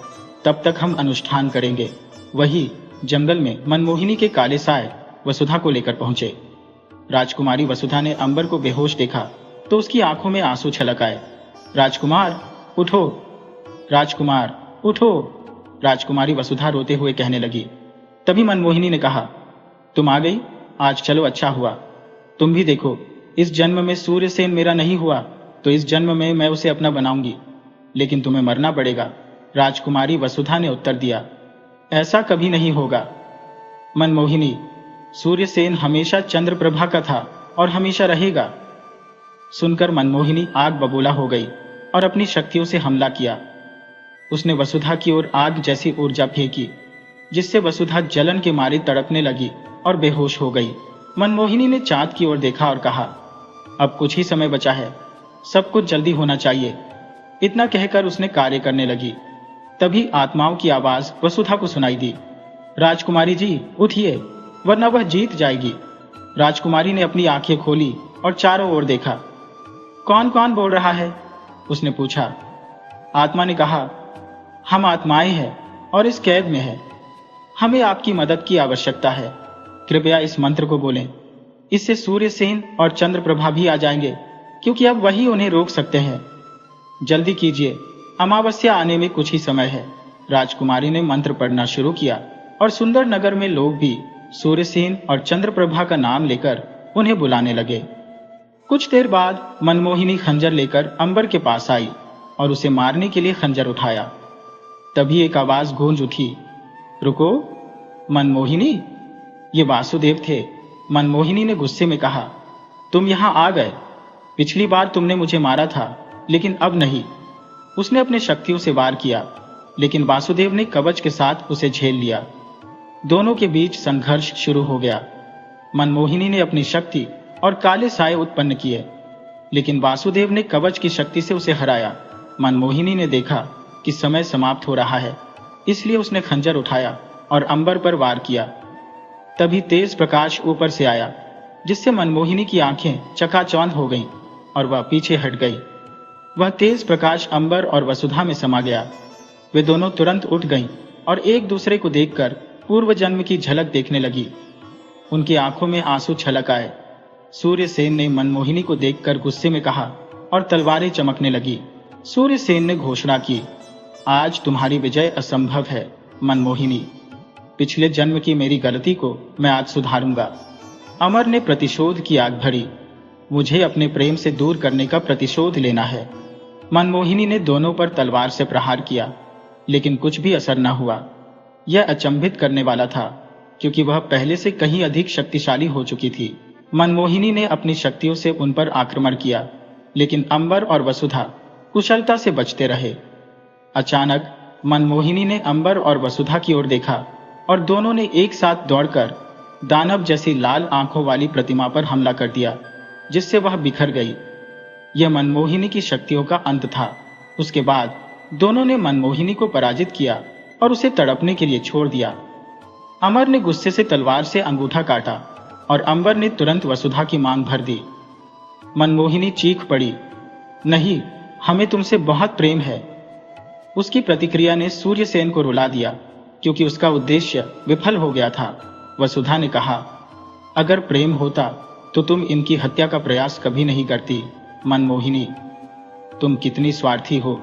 तब तक हम अनुष्ठान करेंगे। वही जंगल में मनमोहिनी के काले साए वसुधा को लेकर पहुंचे। राजकुमारी वसुधा ने अंबर को बेहोश देखा तो उसकी आंखों में आंसू छलक आए। राजकुमार उठो, राजकुमार उठो, राजकुमारी वसुधा रोते हुए कहने लगी। तभी मनमोहिनी ने कहा, तुम आ गई, आज चलो अच्छा हुआ। तुम भी देखो, इस जन्म में सूर्यसेन मेरा नहीं हुआ, तो इस जन्म में मैं उसे अपना बनाऊंगी, लेकिन तुम्हें मरना पड़ेगा। राजकुमारी वसुधा ने उत्तर दिया, ऐसा कभी नहीं होगा। मनमोहिनी, सूर्यसेन हमेशा चंद्रप्रभा का था और हमेशा रहेगा। सुनकर मनमोहिनी आग बबूला हो गई और अपनी शक्तियों से हमला किया। उसने वसुधा की ओर आग जैसी ऊर्जा फेंकी, जिससे वसुधा जलन के मारे तड़पने लगी और बेहोश हो गई। मनमोहिनी ने चांद की ओर देखा और कहा, अब कुछ ही समय बचा है, सब कुछ जल्दी होना चाहिए। इतना कहकर उसने कार्य करने लगी। तभी आत्माओं की आवाज वसुधा को सुनाई दी, राजकुमारी जी उठिए, वरना वह जीत जाएगी। राजकुमारी ने अपनी आंखें खोली और चारों ओर देखा। कौन कौन बोल रहा है? उसने पूछा। आत्मा ने कहा, हम आत्माएं हैं और इस कैद में है। हमें आपकी मदद की आवश्यकता है। कृपया इस मंत्र को बोलें, इससे सूर्यसेन और चंद्रप्रभा भी आ जाएंगे, क्योंकि अब वही उन्हें रोक सकते हैं। जल्दी कीजिए, अमावस्या आने में कुछ ही समय है। राजकुमारी ने मंत्र पढ़ना शुरू किया और सुंदर नगर में लोग भी सूर्यसेन और चंद्रप्रभा का नाम लेकर उन्हें बुलाने लगे। कुछ देर बाद मनमोहिनी खंजर लेकर अंबर के पास आई और उसे मारने के लिए खंजर उठाया। तभी एक आवाज गूंज उठी, रुको मनमोहिनी। ये वासुदेव थे। मनमोहिनी ने गुस्से में कहा, तुम यहां आ गए। पिछली बार तुमने मुझे मारा था, लेकिन अब नहीं। उसने अपने शक्तियों से वार किया, लेकिन वासुदेव ने कवच के साथ उसे झेल लिया। दोनों के बीच संघर्ष शुरू हो गया। मनमोहिनी ने अपनी शक्ति और काले साए उत्पन्न किए, लेकिन वासुदेव ने कवच की शक्ति से उसे हराया। मनमोहिनी ने देखा कि समय समाप्त हो रहा है, इसलिए उसने खंजर उठाया और अंबर पर वार किया। तभी तेज प्रकाश ऊपर से आया, जिससे मनमोहिनी की आंखें चकाचौंध हो गईं और वह पीछे हट गई। वह तेज प्रकाश अंबर और वसुधा में समा गया। वे दोनों तुरंत उठ गईं और एक दूसरे को देखकर पूर्व जन्म की झलक देखने लगी। उनकी आंखों में आंसू छलक आए। सूर्यसेन ने मनमोहिनी को देखकर गुस्से में कहा और तलवारें चमकने लगी। सूर्यसेन ने घोषणा की, आज तुम्हारी विजय असंभव है मनमोहिनी। पिछले जन्म की मेरी गलती को मैं आज सुधारूंगा। अमर ने प्रतिशोध की आग भरी। मुझे अपने प्रेम से दूर करने का प्रतिशोध लेना है। मनमोहिनी ने दोनों पर तलवार से प्रहार किया, लेकिन कुछ भी असर न हुआ। यह अचंभित करने वाला था, क्योंकि वह पहले से कहीं अधिक शक्तिशाली हो चुकी थी। मनमोहिनी ने अपनी शक्तियों से उन पर आक्रमण किया, लेकिन अंबर और वसुधा कुशलता से बचते रहे। अचानक मनमोहिनी ने अंबर और वसुधा की ओर देखा और दोनों ने एक साथ दौड़कर दानव जैसी लाल आंखों वाली प्रतिमा पर हमला कर दिया, जिससे वह बिखर गई। यह मनमोहिनी की शक्तियों का अंत था। उसके बाद दोनों ने मनमोहिनी को पराजित किया और उसे तड़पने के लिए छोड़ दिया। अमर ने गुस्से से तलवार से अंगूठा काटा और अंबर ने तुरंत वसुधा की मांग भर दी। मनमोहिनी चीख पड़ी, नहीं, हमें तुमसे बहुत प्रेम है। उसकी प्रतिक्रिया ने सूर्यसेन को रुला दिया, क्योंकि उसका उद्देश्य विफल हो गया था। वसुधा ने कहा, अगर प्रेम होता तो तुम इनकी हत्या का प्रयास कभी नहीं करती। मनमोहिनी, तुम कितनी स्वार्थी हो।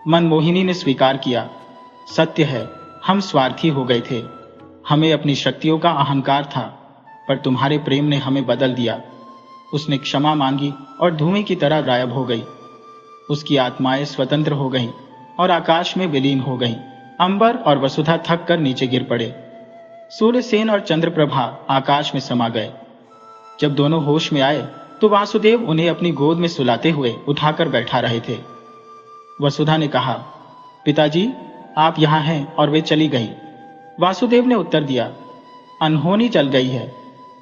मनमोहिनी ने स्वीकार किया, सत्य है, हम स्वार्थी हो गए थे। हमें अपनी शक्तियों का अहंकार था, पर तुम्हारे प्रेम ने हमें बदल दिया। उसने क्षमा मांगी और धुएं की तरह गायब हो गई। उसकी आत्माएं स्वतंत्र हो गईं और आकाश में विलीन हो गईं। अंबर और वसुधा थक कर नीचे गिर पड़े। सूर्यसेन और चंद्रप्रभा आकाश में समा गए। जब दोनों होश में आए तो वासुदेव उन्हें अपनी गोद में सुलाते हुए उठाकर बैठा रहे थे। वसुधा ने कहा, पिताजी, आप यहाँ हैं और वे चली गई। वासुदेव ने उत्तर दिया, अनहोनी चल गई है,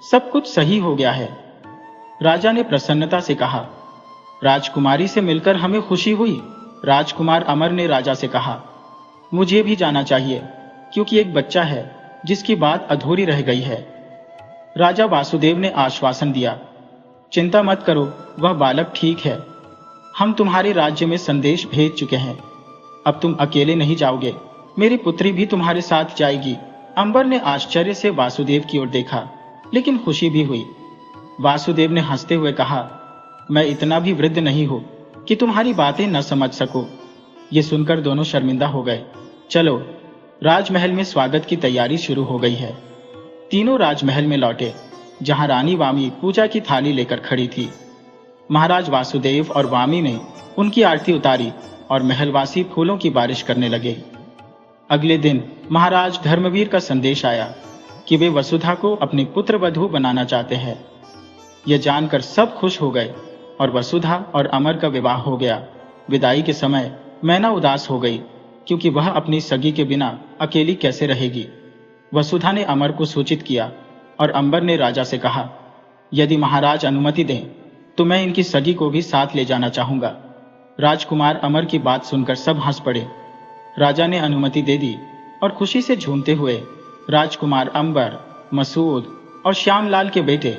सब कुछ सही हो गया है। राजा ने प्रसन्नता से कहा, राजकुमारी से मिलकर हमें खुशी हुई। राजकुमार अमर ने राजा से कहा, मुझे भी जाना चाहिए, क्योंकि एक बच्चा है जिसकी बात अधूरी रह गई है। राजा वासुदेव ने आश्वासन दिया, चिंता मत करो, वह बालक ठीक है। हम तुम्हारे राज्य में संदेश भेज चुके हैं। अब तुम अकेले नहीं जाओगे, मेरी पुत्री भी तुम्हारे साथ जाएगी। अंबर ने आश्चर्य से वासुदेव की ओर देखा, लेकिन खुशी भी हुई। वासुदेव ने हंसते हुए कहा, मैं इतना भी वृद्ध नहीं हूं कि तुम्हारी बातें न समझ सको। ये सुनकर दोनों शर्मिंदा हो गए। चलो, राजमहल में स्वागत की तैयारी शुरू हो गई है। तीनों राजमहल में लौटे, जहां रानी वामी पूजा की थाली लेकर खड़ी थी। महाराज वासुदेव और वामी ने उनकी आरती उतारी और महलवासी फूलों की बारिश करने लगे। अगले दिन महाराज धर्मवीर का संदेश आया कि वे वसुधा को अपनी पुत्र वधू बनाना चाहते हैं। यह जानकर सब खुश हो गए और वसुधा और अमर का विवाह हो गया। विदाई के समय मैना उदास हो गई क्योंकि वह अपनी सगी के बिना अकेली कैसे रहेगी। वसुधा ने अमर को सूचित किया और अंबर ने राजा से कहा, यदि महाराज अनुमति दें तो मैं इनकी सगी को भी साथ ले जाना चाहूंगा। राजकुमार अमर की बात सुनकर सब हंस पड़े। राजा ने अनुमति दे दी और खुशी से झूमते हुए राजकुमार अंबर, मसूद और श्यामलाल के बेटे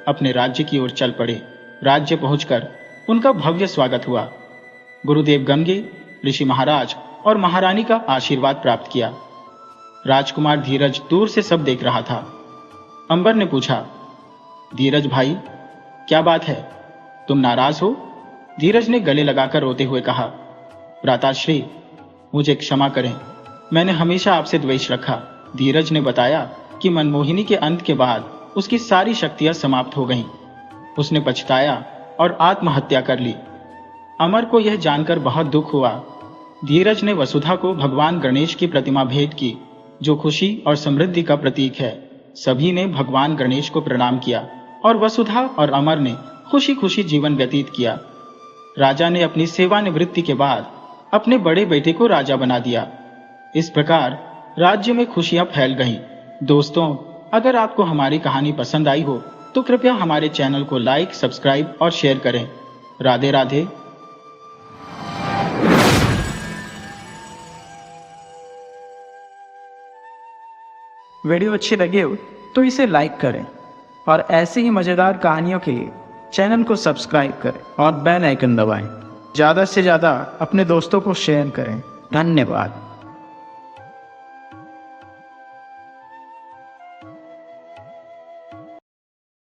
अपने राज्य की ओर चल पड़े। राज्य पहुंचकर उनका भव्य स्वागत हुआ। गुरुदेव गंगे, ऋषि महाराज और महारानी का आशीर्वाद प्राप्त किया। राजकुमार धीरज दूर से सब देख रहा था। अंबर ने पूछा, धीरज भाई, क्या बात है, तुम नाराज हो? धीरज ने गले लगाकर रोते हुए कहा, भ्राताश्री, मुझे क्षमा करें, मैंने हमेशा आपसे द्वेष रखा। धीरज ने बताया कि मनमोहिनी के अंत के बाद उसकी सारी शक्तियां समाप्त हो गईं। उसने पछताया और आत्महत्या कर ली। अमर को यह जानकर बहुत दुख हुआ। धीरज ने वसुधा को भगवान गणेश की प्रतिमा भेंट की, जो खुशी और समृद्धि का प्रतीक है। सभी ने भगवान गणेश को प्रणाम किया और वसुधा और अमर ने खुशी खुशी जीवन व्यतीत किया। राजा ने अपनी सेवानिवृत्ति के बाद अपने बड़े बेटे को राजा बना दिया। इस प्रकार राज्य में खुशियां फैल गईं। दोस्तों, अगर आपको हमारी कहानी पसंद आई हो तो कृपया हमारे चैनल को लाइक, सब्सक्राइब और शेयर करें। राधे राधे। वीडियो अच्छी लगी हो तो इसे लाइक करें और ऐसी ही मज़ेदार कहानियों के लिए चैनल को सब्सक्राइब करें और बेल आइकन दबाएं। ज़्यादा से ज़्यादा अपने दोस्तों को शेयर करें। धन्यवाद।